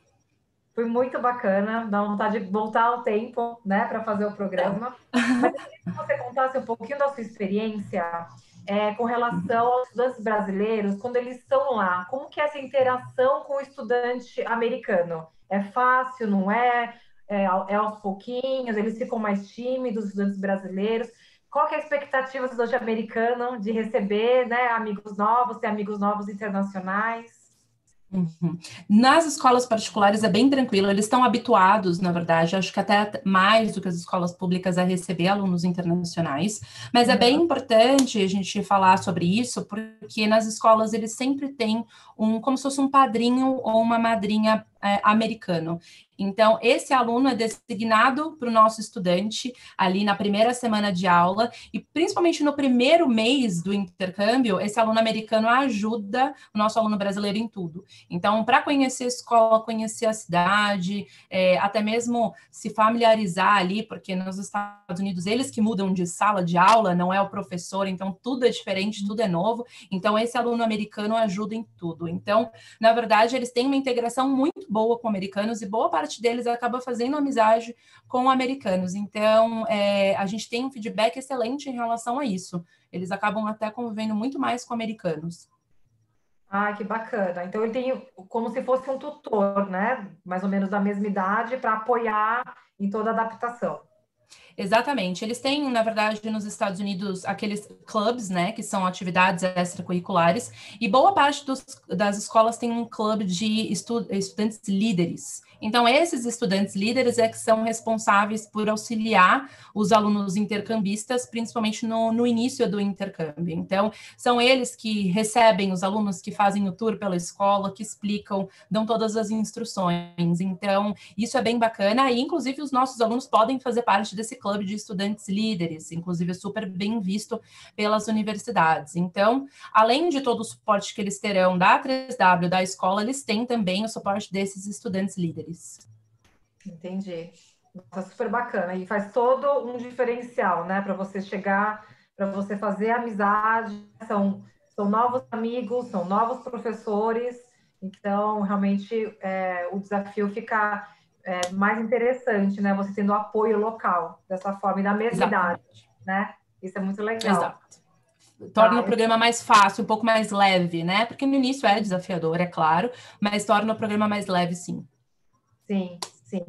Foi muito bacana. Dá vontade de voltar ao tempo, né, para fazer o programa. Mas eu queria que você contasse um pouquinho da sua experiência com relação aos estudantes brasileiros, quando eles estão lá. Como que é essa interação com o estudante americano? É fácil, não é? É aos pouquinhos? Eles ficam mais tímidos, os estudantes brasileiros? Qual que é a expectativa do estudante americano de receber, né, amigos novos, ter amigos novos internacionais? Uhum. Nas escolas particulares é bem tranquilo, eles estão habituados, na verdade, acho que até mais do que as escolas públicas a receber alunos internacionais, mas é bem importante a gente falar sobre isso, porque nas escolas eles sempre têm como se fosse um padrinho ou uma madrinha americano. Então, esse aluno é designado para o nosso estudante ali na primeira semana de aula, e principalmente no primeiro mês do intercâmbio, esse aluno americano ajuda o nosso aluno brasileiro em tudo. Então, para conhecer a escola, conhecer a cidade, até mesmo se familiarizar ali, porque nos Estados Unidos eles que mudam de sala de aula, não é o professor, então tudo é diferente, tudo é novo. Então, esse aluno americano ajuda em tudo. Então, na verdade, eles têm uma integração muito boa com americanos e boa parte deles acaba fazendo amizade com americanos. Então, a gente tem um feedback excelente em relação a isso. Eles acabam até convivendo muito mais com americanos. Ah, que bacana. Então ele tem como se fosse um tutor, né? Mais ou menos da mesma idade, para apoiar em toda a adaptação. Exatamente. Eles têm, na verdade, nos Estados Unidos, aqueles clubs, né, que são atividades extracurriculares, e boa parte das escolas tem um clube de estudantes líderes. Então, esses estudantes líderes é que são responsáveis por auxiliar os alunos intercambistas, principalmente no início do intercâmbio. Então, são eles que recebem os alunos, que fazem o tour pela escola, que explicam, dão todas as instruções. Então, isso é bem bacana, e inclusive os nossos alunos podem fazer parte desse clube de estudantes líderes, inclusive é super bem visto pelas universidades. Então, além de todo o suporte que eles terão da 3W, da escola, eles têm também o suporte desses estudantes líderes. Entendi. Nossa, super bacana. E faz todo um diferencial, né? Para você chegar, para você fazer amizade, são novos amigos, são novos professores. Então, realmente, o desafio fica mais interessante, né? Você tendo apoio local dessa forma e da mesma idade, Exatamente. né? Isso é muito legal. Exato. Torna o Tá? programa mais fácil, um pouco mais leve, né? Porque no início é desafiador, é claro, mas torna o programa mais leve, sim. Sim, sim.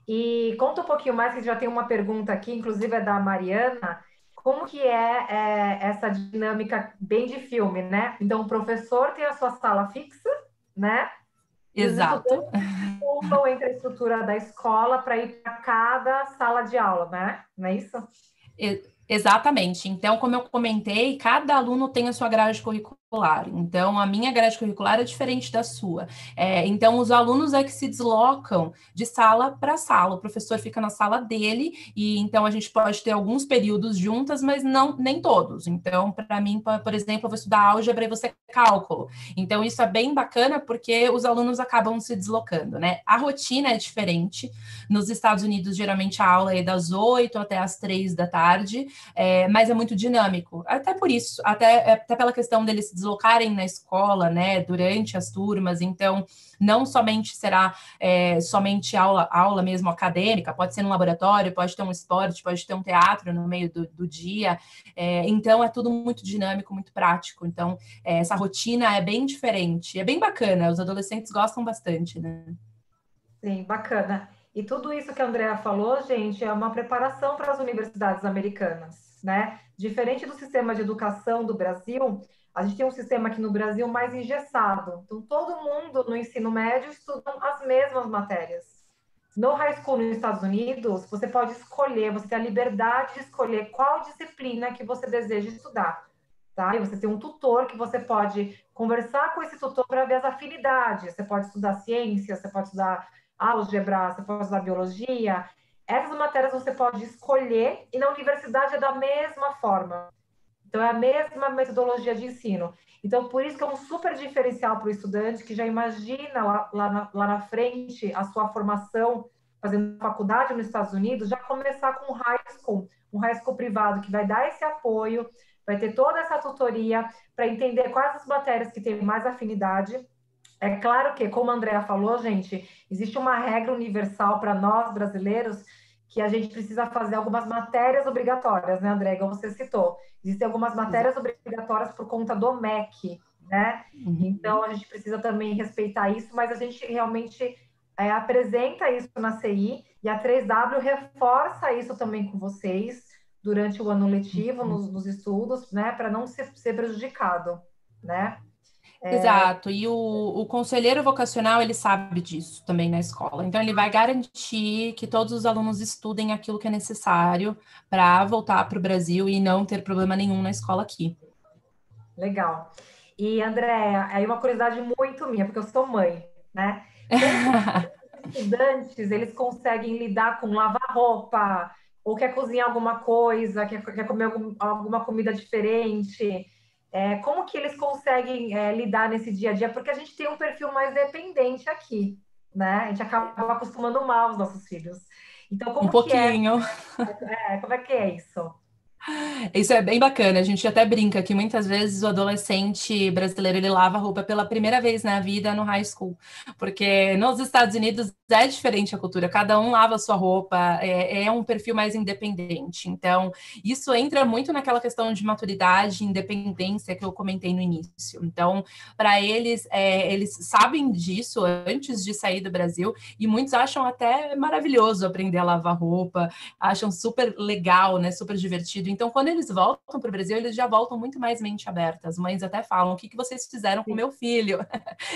E conta um pouquinho mais, que já tem uma pergunta aqui, inclusive é da Mariana. Como que essa dinâmica bem de filme, né? Então, o professor tem a sua sala fixa, né? E os Exato. estudantes pulam entre a estrutura da escola para ir para cada sala de aula, né? Não é isso? Exatamente. Então, como eu comentei, cada aluno tem a sua grade curricular. Então, a minha grade curricular é diferente da sua. Então, os alunos é que se deslocam de sala para sala. O professor fica na sala dele, e então a gente pode ter alguns períodos juntas, mas não nem todos. Então, para mim, por exemplo, eu vou estudar álgebra e você cálculo. Então, isso é bem bacana porque os alunos acabam se deslocando, né? A rotina é diferente. Nos Estados Unidos, geralmente a aula é das 8 até as 3 da tarde. Mas é muito dinâmico. Até por isso, até pela questão deles se deslocarem na escola, né, durante as turmas. Então, não somente será somente aula mesmo acadêmica, pode ser no laboratório, pode ter um esporte, pode ter um teatro no meio do dia. Então, é tudo muito dinâmico, muito prático. Então, essa rotina é bem diferente. É bem bacana, os adolescentes gostam bastante, né? Sim, bacana. E tudo isso que a Andrea falou, gente, é uma preparação para as universidades americanas. né? Diferente do sistema de educação do Brasil, a gente tem um sistema aqui no Brasil mais engessado. Então, todo mundo no ensino médio estuda as mesmas matérias. No high school nos Estados Unidos, você pode escolher, você tem a liberdade de escolher qual disciplina que você deseja estudar, tá? E você tem um tutor que você pode conversar com esse tutor para ver as afinidades. Você pode estudar ciência, você pode estudar álgebra, você pode estudar biologia. Essas matérias você pode escolher e na universidade é da mesma forma. Então, é a mesma metodologia de ensino. Então, por isso que é um super diferencial para o estudante que já imagina lá na frente a sua formação, fazendo faculdade nos Estados Unidos, já começar com um high school privado que vai dar esse apoio, vai ter toda essa tutoria para entender quais as matérias que têm mais afinidade. É claro que, como a Andrea falou, gente, existe uma regra universal para nós brasileiros que a gente precisa fazer algumas matérias obrigatórias, né, André? Como você citou. Existem algumas matérias obrigatórias por conta do MEC, né? Então, a gente precisa também respeitar isso, mas a gente realmente apresenta isso na CI e a 3W reforça isso também com vocês durante o ano letivo, nos estudos, né? Para não ser prejudicado, né? Exato, e o conselheiro vocacional, ele sabe disso também na escola. Então, ele vai garantir que todos os alunos estudem aquilo que é necessário para voltar para o Brasil e não ter problema nenhum na escola aqui. Legal. E, Andréa, aí uma curiosidade muito minha, porque eu sou mãe, né? Como os estudantes, eles conseguem lidar com lavar roupa, ou quer cozinhar alguma coisa, quer comer alguma comida diferente? Como que eles conseguem lidar nesse dia a dia? Porque a gente tem um perfil mais dependente aqui, né? A gente acaba acostumando mal os nossos filhos. Então, Um pouquinho. como é que é isso? Isso é bem bacana, a gente até brinca que muitas vezes o adolescente brasileiro ele lava a roupa pela primeira vez na vida no high school, porque nos Estados Unidos é diferente a cultura, cada um lava a sua roupa, é um perfil mais independente, então isso entra muito naquela questão de maturidade, independência que eu comentei no início, então para eles, eles sabem disso antes de sair do Brasil e muitos acham até maravilhoso aprender a lavar roupa, acham super legal, né, super divertido. Então, quando eles voltam para o Brasil, eles já voltam muito mais mente aberta. As mães até falam, o que vocês fizeram com o meu filho?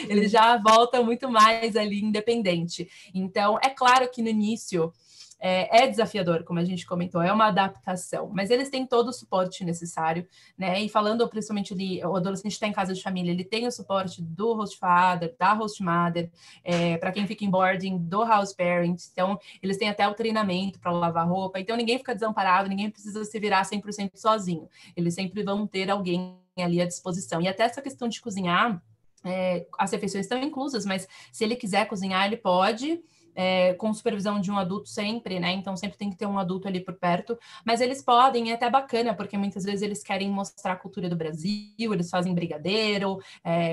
Ele já volta muito mais ali independente. Então, é claro que no início é desafiador, como a gente comentou, é uma adaptação, mas eles têm todo o suporte necessário, né? E falando principalmente ali, o adolescente está em casa de família, ele tem o suporte do host father, da host mother, para quem fica em boarding, do house parent, então eles têm até o treinamento para lavar roupa, então ninguém fica desamparado, ninguém precisa se virar 100% sozinho, eles sempre vão ter alguém ali à disposição. E até essa questão de cozinhar, as refeições estão inclusas, mas se ele quiser cozinhar, ele pode, com supervisão de um adulto sempre, né? Então sempre tem que ter um adulto ali por perto, mas eles podem, é até bacana, porque muitas vezes eles querem mostrar a cultura do Brasil, eles fazem brigadeiro,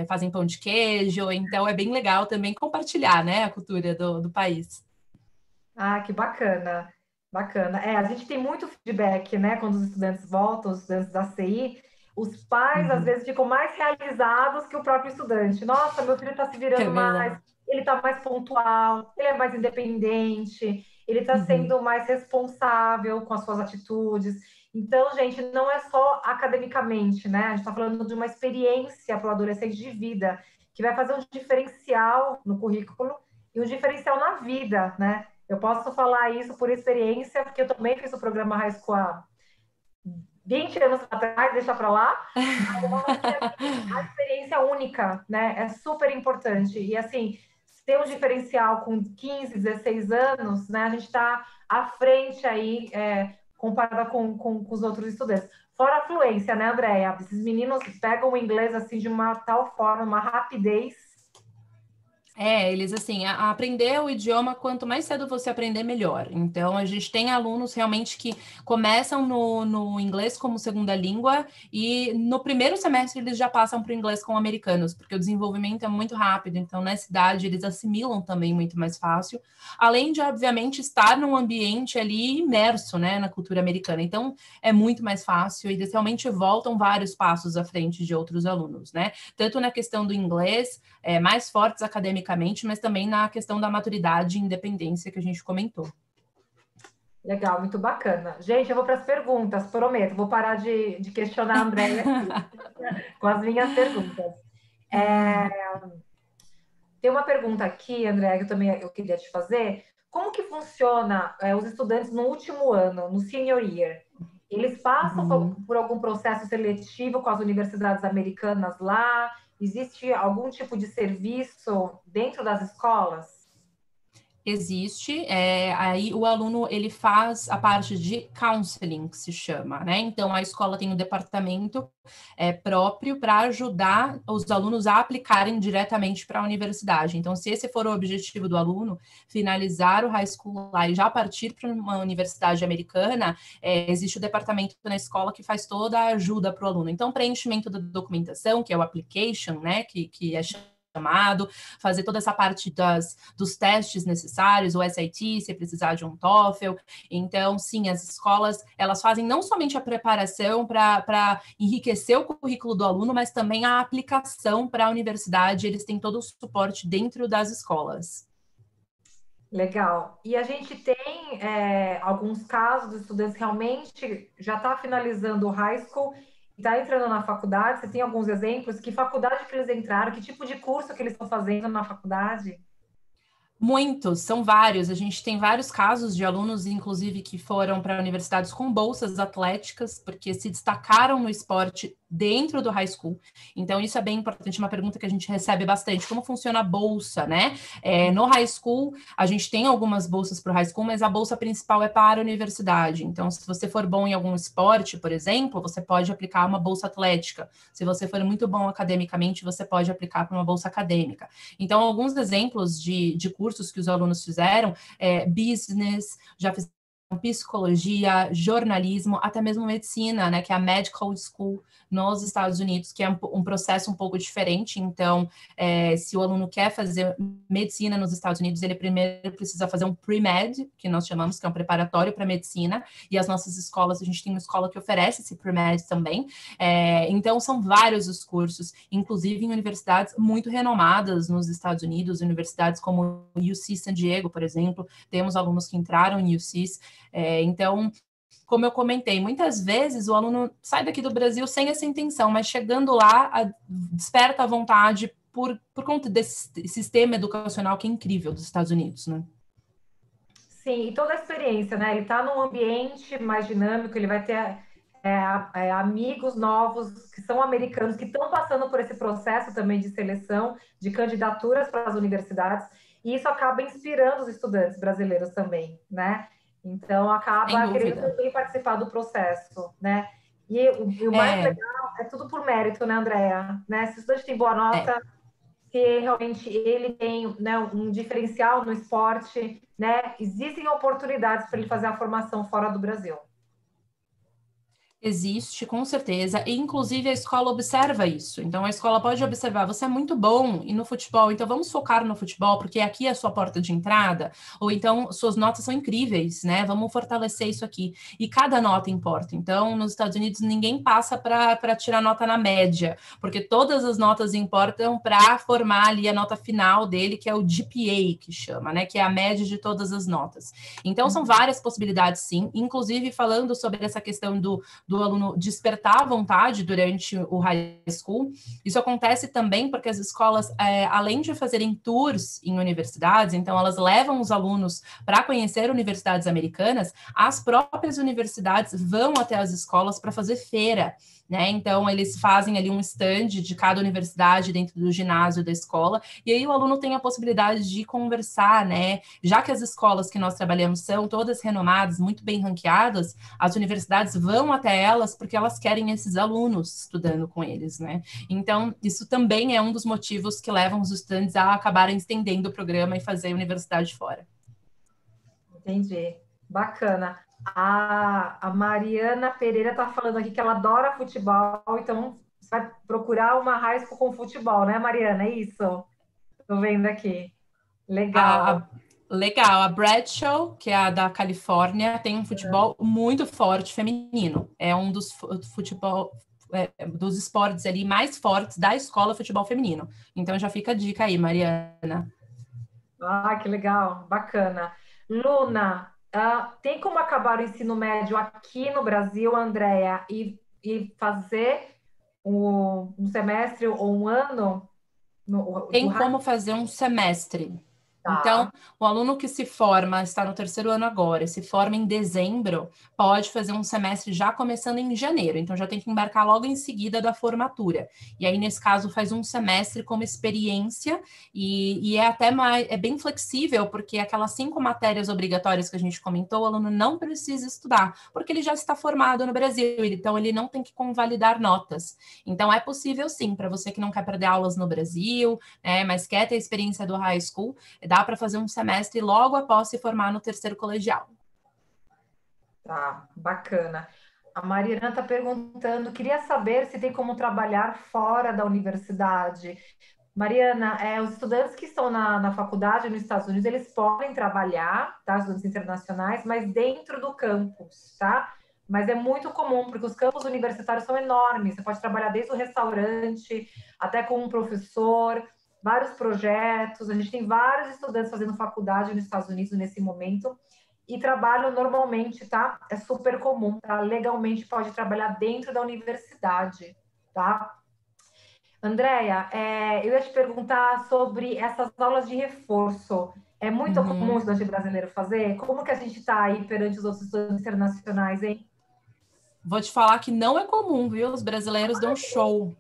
fazem pão de queijo, então é bem legal também compartilhar, né, a cultura do país. Ah, que bacana, bacana. A gente tem muito feedback, né? Quando os estudantes voltam, os estudantes da CI, os pais às vezes ficam mais realizados que o próprio estudante. Nossa, meu filho está se É virando mais, verdade. ele está mais pontual, ele é mais independente, ele está Uhum. sendo mais responsável com as suas atitudes. Então, gente, não é só academicamente, né? A gente está falando de uma experiência para o adolescente de vida, que vai fazer um diferencial no currículo e um diferencial na vida, né? Eu posso falar isso por experiência, porque eu também fiz o programa High School há 20 anos atrás, deixa para lá, mas eu acho que a experiência única, né, é super importante. E assim, ter um diferencial com 15, 16 anos, né, a gente está à frente aí, comparada com os outros estudantes. Fora a fluência, né, Andréia? Esses meninos pegam o inglês assim de uma tal forma, uma rapidez. Eles assim, aprender o idioma, quanto mais cedo você aprender, melhor. Então, a gente tem alunos realmente que começam no inglês como segunda língua e no primeiro semestre eles já passam para o inglês com americanos, porque o desenvolvimento é muito rápido. Então, nessa idade, eles assimilam também muito mais fácil, além de, obviamente, estar num ambiente ali imerso, né, na cultura americana. Então, é muito mais fácil e eles realmente voltam vários passos à frente de outros alunos, né? Tanto na questão do inglês, mais fortes academicamente, mas também na questão da maturidade e independência que a gente comentou. Legal, muito bacana. Gente, eu vou para as perguntas, prometo. Vou parar de questionar a Andréia aqui com as minhas perguntas. É, tem uma pergunta aqui, Andréia, que eu queria te fazer. Como que funciona os estudantes no último ano, no senior year? Eles passam Uhum. por algum processo seletivo com as universidades americanas lá? Existe algum tipo de serviço dentro das escolas? Existe, aí o aluno ele faz a parte de counseling, que se chama, né? Então a escola tem um departamento próprio para ajudar os alunos a aplicarem diretamente para a universidade. Então, se esse for o objetivo do aluno, finalizar o high school lá e já partir para uma universidade americana, existe o departamento na escola que faz toda a ajuda para o aluno. Então, preenchimento da documentação, que é o application, né? Que é chamado, fazer toda essa parte dos testes necessários, o SAT, se precisar de um TOEFL. Então, sim, as escolas, elas fazem não somente a preparação para enriquecer o currículo do aluno, mas também a aplicação para a universidade, eles têm todo o suporte dentro das escolas. Legal. E a gente tem alguns casos de estudantes que realmente já está finalizando o high school e está entrando na faculdade. Você tem alguns exemplos? Que faculdade que eles entraram? Que tipo de curso que eles estão fazendo na faculdade? Muitos, são vários. A gente tem vários casos de alunos, inclusive, que foram para universidades com bolsas atléticas, porque se destacaram no esporte dentro do high school. Então, isso é bem importante, uma pergunta que a gente recebe bastante. Como funciona a bolsa, né? No high school, a gente tem algumas bolsas para o high school, mas a bolsa principal é para a universidade. Então, se você for bom em algum esporte, por exemplo, você pode aplicar uma bolsa atlética. Se você for muito bom academicamente, você pode aplicar para uma bolsa acadêmica. Então, alguns exemplos de cursos que os alunos fizeram business, já fizeram psicologia, jornalismo, até mesmo medicina, né, que é a Medical School nos Estados Unidos, que é um processo um pouco diferente. Então, se o aluno quer fazer medicina nos Estados Unidos, ele primeiro precisa fazer um pre-med, que nós chamamos, que é um preparatório para medicina, e as nossas escolas, a gente tem uma escola que oferece esse pre-med também. Então, são vários os cursos, inclusive em universidades muito renomadas nos Estados Unidos, universidades como UC San Diego, por exemplo, temos alunos que entraram em UCs. Então, como eu comentei, muitas vezes o aluno sai daqui do Brasil sem essa intenção, mas chegando lá, desperta a vontade por conta desse sistema educacional que é incrível dos Estados Unidos, né? Sim, e toda a experiência, né? Ele está num ambiente mais dinâmico, ele vai ter amigos novos que são americanos, que estão passando por esse processo também de seleção, de candidaturas para as universidades, e isso acaba inspirando os estudantes brasileiros também, né? Então, Sem acaba querendo dúvida. também participar do processo, né? E o mais É, legal é tudo por mérito, né, Andréa? Né? Se o estudante tem boa é. nota, se realmente ele tem, né, um diferencial no esporte, né? Existem oportunidades para ele fazer a formação fora do Brasil. Existe, com certeza, e inclusive a escola observa isso. Então a escola pode observar, você é muito bom e no futebol, então vamos focar no futebol, porque aqui é a sua porta de entrada, ou então suas notas são incríveis, né? Vamos fortalecer isso aqui. E cada nota importa. Então, nos Estados Unidos, ninguém passa para tirar nota na média, porque todas as notas importam para formar ali a nota final dele, que é o GPA, que chama, né? Que é a média de todas as notas. Então, são várias possibilidades, sim, inclusive falando sobre essa questão do aluno despertar a vontade durante o high school. Isso acontece também porque as escolas, além de fazerem tours em universidades, então elas levam os alunos para conhecer universidades americanas, as próprias universidades vão até as escolas para fazer feira. Né? Então, eles fazem ali um stand de cada universidade dentro do ginásio da escola, e aí o aluno tem a possibilidade de conversar, né? Já que as escolas que nós trabalhamos são todas renomadas, muito bem ranqueadas, as universidades vão até elas porque elas querem esses alunos estudando com eles, né? Então, isso também é um dos motivos que levam os estudantes a acabarem estendendo o programa e fazer a universidade fora. Entendi. Bacana. A Mariana Pereira está falando aqui que ela adora futebol, então você vai procurar uma high school com futebol, né, Mariana? É isso? Estou vendo aqui. A, Legal. a, legal, a Bradshaw, que é a da Califórnia, tem um futebol muito forte feminino. É um dos futebol dos esportes ali mais fortes da escola futebol feminino. Então já fica a dica aí, Mariana. Ah, que legal. Bacana. Luna, Tem como acabar o ensino médio aqui no Brasil, Andréia, e fazer um semestre ou um ano do Tem high como fazer um semestre. Então, school? o aluno que se forma, está no terceiro ano agora, se forma em dezembro, pode fazer um semestre já começando em janeiro. Então, já tem que embarcar logo em seguida da formatura. E aí, nesse caso, faz um semestre como experiência e é até mais, é bem flexível, porque aquelas 5 matérias obrigatórias que a gente comentou, o aluno não precisa estudar, porque ele já está formado no Brasil, então ele não tem que convalidar notas. Então, é possível sim, para você que não quer perder aulas no Brasil, mas quer ter a experiência do high school, dá para fazer um semestre logo após se formar no terceiro colegial. Tá, bacana. A Mariana está perguntando, queria saber se tem como trabalhar fora da universidade. Mariana, os estudantes que estão na faculdade nos Estados Unidos, eles podem trabalhar, tá? Estudantes internacionais, mas dentro do campus, tá? Mas é muito comum, porque os campos universitários são enormes. Você pode trabalhar desde o restaurante até com um professor, vários projetos. A gente tem vários estudantes fazendo faculdade nos Estados Unidos nesse momento e trabalham normalmente, tá? É super comum, tá? Legalmente pode trabalhar dentro da universidade, tá? Andréia, eu ia te perguntar sobre essas aulas de reforço. É muito comum o Uhum. estudante brasileiro fazer? Como que a gente está aí perante os outros estudantes internacionais, hein? Vou te falar que não é comum, viu? Os brasileiros dão show,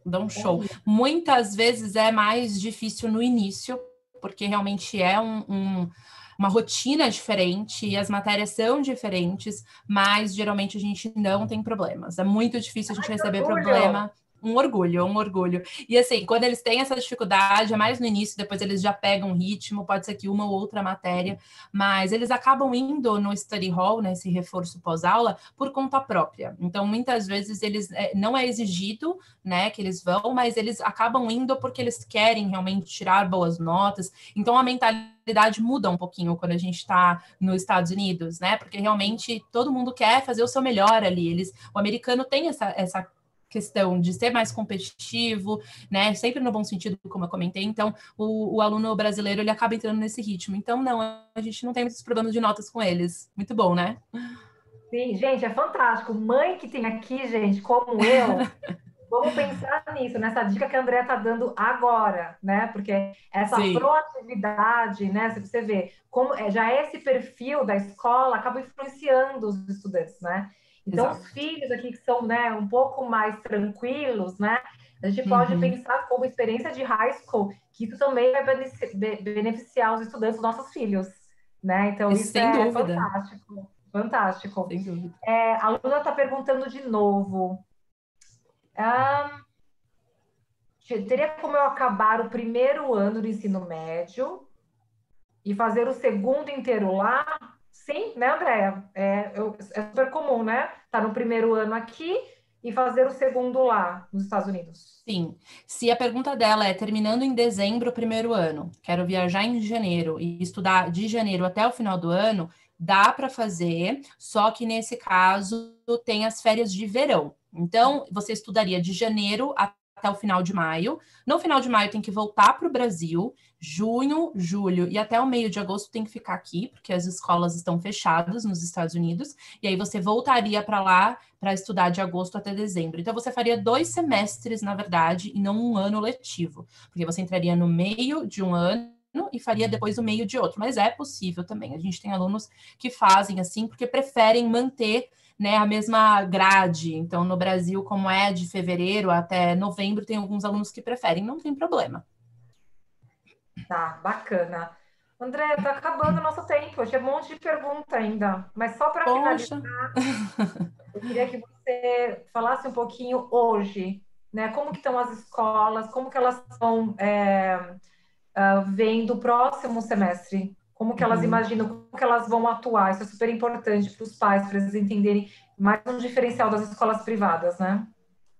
dão show. Olha, Muitas vezes é mais difícil no início, porque realmente é uma rotina diferente e as matérias são diferentes, mas geralmente a gente não tem problemas. É muito difícil a gente que receber orgulho! problema. Um orgulho, um orgulho. E assim, quando eles têm essa dificuldade, é mais no início, depois eles já pegam ritmo, pode ser que uma ou outra matéria, mas eles acabam indo no study hall, né, esse reforço pós-aula, por conta própria. Então, muitas vezes eles não é exigido, né, que eles vão, mas eles acabam indo porque eles querem realmente tirar boas notas. Então, a mentalidade muda um pouquinho quando a gente está nos Estados Unidos, né? Porque realmente todo mundo quer fazer o seu melhor ali. O americano tem essa questão de ser mais competitivo, né? Sempre no bom sentido, como eu comentei. Então, o aluno brasileiro ele acaba entrando nesse ritmo. Então, não, a gente não tem muitos problemas de notas com eles. Muito bom, né? Sim, gente, é fantástico. Mãe que tem aqui, gente, como eu, vamos pensar nisso, nessa dica que a Andrea está dando agora, né? Porque essa Sim, proatividade, né? Se você vê, como já esse perfil da escola acaba influenciando os estudantes, né? Então, os exato. filhos aqui que são, né, um pouco mais tranquilos, né? A gente pode Uhum. pensar como experiência de high school, que isso também vai beneficiar os estudantes, os nossos filhos, né? Então, isso Sem é dúvida, fantástico, fantástico. sem dúvida. A Luna está perguntando de novo. Ah, teria como eu acabar o primeiro ano do ensino médio e fazer o segundo inteiro lá? Sim, né, Andréia? É super comum, né? Tá no primeiro ano aqui e fazer o segundo lá nos Estados Unidos. Sim, se a pergunta dela é terminando em dezembro o primeiro ano, quero viajar em janeiro e estudar de janeiro até o final do ano, dá para fazer, só que nesse caso tem as férias de verão. Então, você estudaria de janeiro até o final de maio. No final de maio tem que voltar para o Brasil, junho, julho e até o meio de agosto tem que ficar aqui, porque as escolas estão fechadas nos Estados Unidos, e aí você voltaria para lá para estudar de agosto até dezembro. Então, você faria 2 semestres, na verdade, e não um ano letivo, porque você entraria no meio de um ano e faria depois o meio de outro. Mas é possível também. A gente tem alunos que fazem assim, porque preferem manter, né, a mesma grade. Então, no Brasil, como é de fevereiro até novembro, tem alguns alunos que preferem, não tem problema. Tá, bacana. André, tá acabando o nosso tempo. Eu tinha um monte de pergunta ainda, mas só para finalizar, Poxa, eu queria que você falasse um pouquinho hoje, né? Como que estão as escolas, como que elas estão vendo o próximo semestre? Como que elas uhum. imaginam, como que elas vão atuar? Isso é super importante para os pais, para eles entenderem mais um diferencial das escolas privadas, né?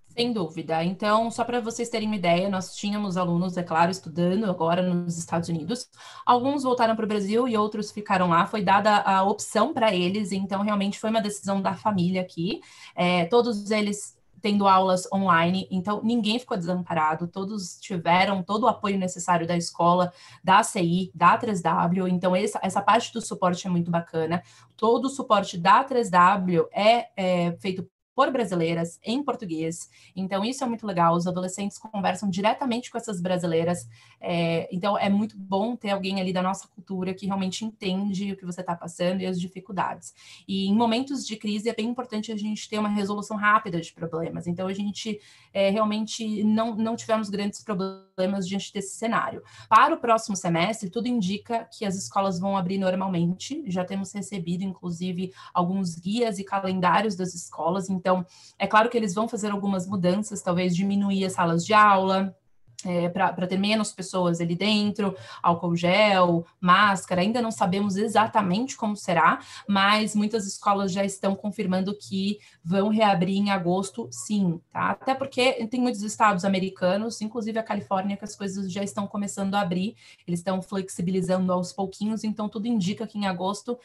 Sem dúvida. Então, só para vocês terem uma ideia, nós tínhamos alunos, é claro, estudando agora nos Estados Unidos. Alguns voltaram para o Brasil e outros ficaram lá. Foi dada a opção para eles, então realmente foi uma decisão da família aqui. Todos eles tendo aulas online, então ninguém ficou desamparado, todos tiveram todo o apoio necessário da escola, da CI, da 3W, então essa parte do suporte é muito bacana. Todo o suporte da 3W é feito por brasileiras, em português. Então, isso é muito legal. Os adolescentes conversam diretamente com essas brasileiras. Então, é muito bom ter alguém ali da nossa cultura que realmente entende o que você está passando e as dificuldades. E em momentos de crise, é bem importante a gente ter uma resolução rápida de problemas. Então, a gente realmente não tivemos grandes problemas diante desse cenário. Para o próximo semestre, tudo indica que as escolas vão abrir normalmente. Já temos recebido, inclusive, alguns guias e calendários das escolas. Então, é claro que eles vão fazer algumas mudanças, talvez diminuir as salas de aula, para ter menos pessoas ali dentro, álcool gel, máscara, ainda não sabemos exatamente como será, mas muitas escolas já estão confirmando que vão reabrir em agosto, sim, tá? Até porque tem muitos estados americanos, inclusive a Califórnia, que as coisas já estão começando a abrir, eles estão flexibilizando aos pouquinhos, então tudo indica que em agosto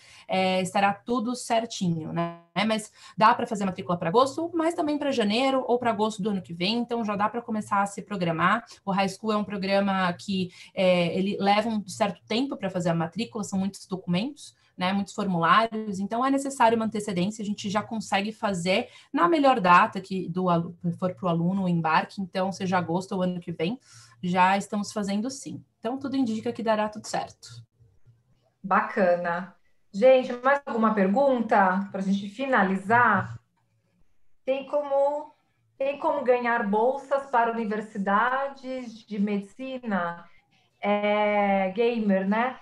estará tudo certinho, né? Mas dá para fazer matrícula para agosto, mas também para janeiro ou para agosto do ano que vem, então já dá para começar a se programar. O High School é um programa que ele leva um certo tempo para fazer a matrícula, são muitos documentos, né, muitos formulários, então é necessário uma antecedência, a gente já consegue fazer na melhor data que for para o aluno o embarque, então seja agosto ou ano que vem, já estamos fazendo sim. Então tudo indica que dará tudo certo. Bacana. Gente, mais alguma pergunta para a gente finalizar? Tem como ganhar bolsas para universidades de medicina? Gamer, né?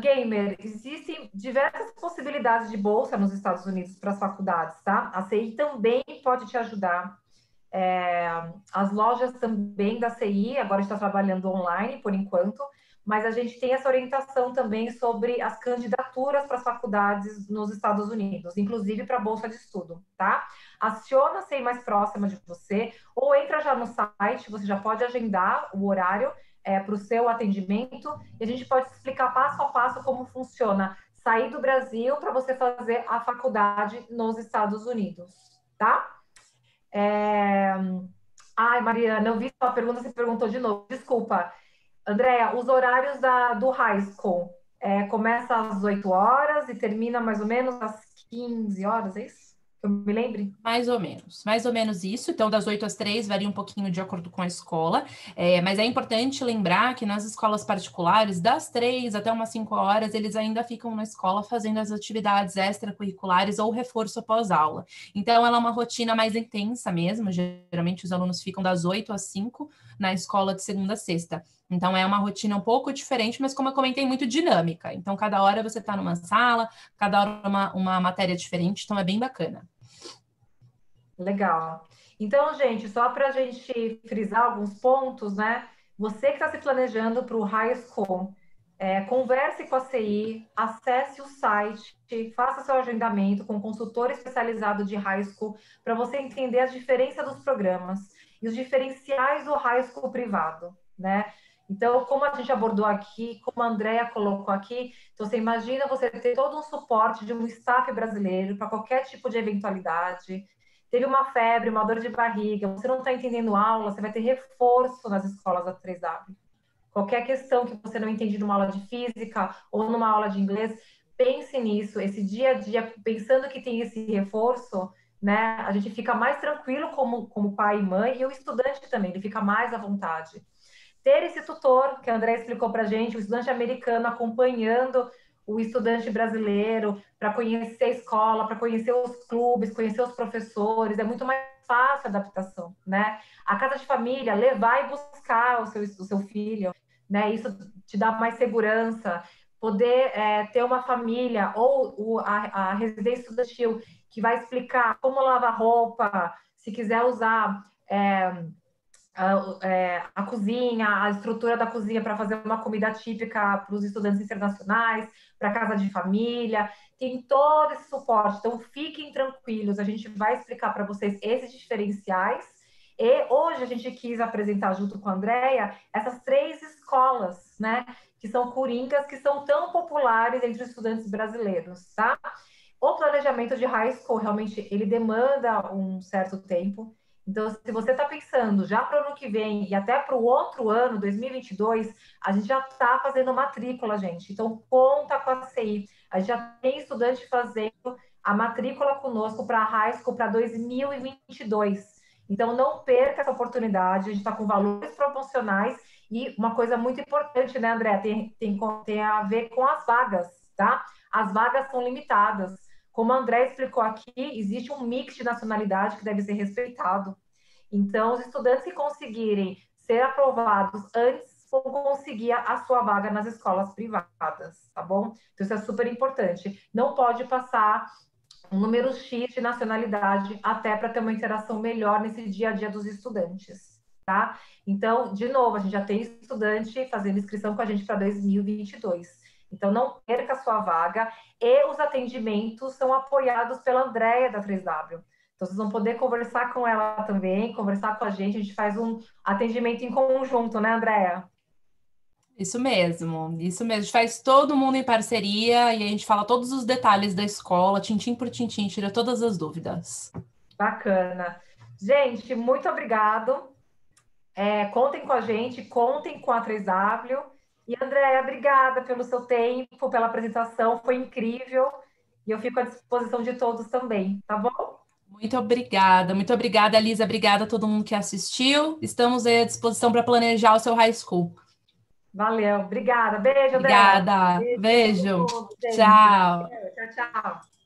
Gamer, existem diversas possibilidades de bolsa nos Estados Unidos para as faculdades, tá? A CI também pode te ajudar. As lojas também da CI, agora está trabalhando online por enquanto, mas a gente tem essa orientação também sobre as candidaturas para as faculdades nos Estados Unidos, inclusive para a bolsa de estudo, tá? Aciona a CI mais próxima de você, ou entra já no site, você já pode agendar o horário para o seu atendimento, e a gente pode explicar passo a passo como funciona sair do Brasil para você fazer a faculdade nos Estados Unidos, tá? Ai, Mariana, eu vi sua pergunta, você perguntou de novo. Desculpa. Andréa, os horários do high school começa às 8 horas e termina mais ou menos às 15 horas, é isso? Que eu me lembre? Mais ou menos isso. Então, das 8 às 3 varia um pouquinho de acordo com a escola, mas é importante lembrar que nas escolas particulares, das 3 até umas 5 horas, eles ainda ficam na escola fazendo as atividades extracurriculares ou reforço após aula. Então, ela é uma rotina mais intensa mesmo, geralmente os alunos ficam das 8 às 5 na escola de segunda a sexta. Então, é uma rotina um pouco diferente, mas como eu comentei, muito dinâmica. Então, cada hora você está numa sala, cada hora uma matéria diferente, então é bem bacana. Legal. Então, gente, só para a gente frisar alguns pontos, né? Você que está se planejando para o high school, converse com a CI, acesse o site, faça seu agendamento com um consultor especializado de high school para você entender a diferença dos programas e os diferenciais do high school privado, né? Então, como a gente abordou aqui, como a Andrea colocou aqui, então você imagina você ter todo um suporte de um staff brasileiro para qualquer tipo de eventualidade. Teve uma febre, uma dor de barriga, você não está entendendo aula, você vai ter reforço nas escolas da 3W. Qualquer questão que você não entende numa aula de física ou numa aula de inglês, pense nisso. Esse dia a dia, pensando que tem esse reforço, né? A gente fica mais tranquilo como pai e mãe, e o estudante também, ele fica mais à vontade. Ter esse tutor, que a André explicou para a gente, o estudante americano acompanhando o estudante brasileiro para conhecer a escola, para conhecer os clubes, conhecer os professores, é muito mais fácil a adaptação, né? A casa de família, levar e buscar o seu filho, né? Isso te dá mais segurança. Poder ter uma família ou a residência estudantil que vai explicar como lavar roupa, se quiser usar a cozinha, a estrutura da cozinha para fazer uma comida típica para os estudantes internacionais, para casa de família, tem todo esse suporte. Então, fiquem tranquilos, a gente vai explicar para vocês esses diferenciais. E hoje a gente quis apresentar, junto com a Andrea, essas 3 escolas, né, que são coringas, que são tão populares entre os estudantes brasileiros, tá? O planejamento de high school, realmente, ele demanda um certo tempo. Então, se você está pensando já para o ano que vem e até para o outro ano, 2022, a gente já está fazendo matrícula, gente. Então, conta com a CI. A gente já tem estudante fazendo a matrícula conosco para a High School para 2022. Então, não perca essa oportunidade. A gente está com valores promocionais e uma coisa muito importante, né, André? Tem a ver com as vagas, tá? As vagas são limitadas. Como a André explicou aqui, existe um mix de nacionalidade que deve ser respeitado. Então, os estudantes que conseguirem ser aprovados antes vão conseguir a sua vaga nas escolas privadas, tá bom? Então, isso é super importante. Não pode passar um número X de nacionalidade até para ter uma interação melhor nesse dia a dia dos estudantes, tá? Então, de novo, a gente já tem estudante fazendo inscrição com a gente para 2022. Então, não perca a sua vaga e os atendimentos são apoiados pela Andréia da 3W. Então, vocês vão poder conversar com ela também, conversar com a gente faz um atendimento em conjunto, né, Andréia? Isso mesmo, isso mesmo. A gente faz todo mundo em parceria e a gente fala todos os detalhes da escola, tintim por tintim, tira todas as dúvidas. Bacana. Gente, muito obrigado. Contem com a gente, contem com a 3W. E, Andréia, obrigada pelo seu tempo, pela apresentação, foi incrível. E eu fico à disposição de todos também, tá bom? Muito obrigada, Elisa. Obrigada a todo mundo que assistiu. Estamos aí à disposição para planejar o seu high school. Valeu, obrigada. Beijo, Andréia. Obrigada. Beijo para todo Beijo. mundo, gente. Tchau. Tchau, tchau.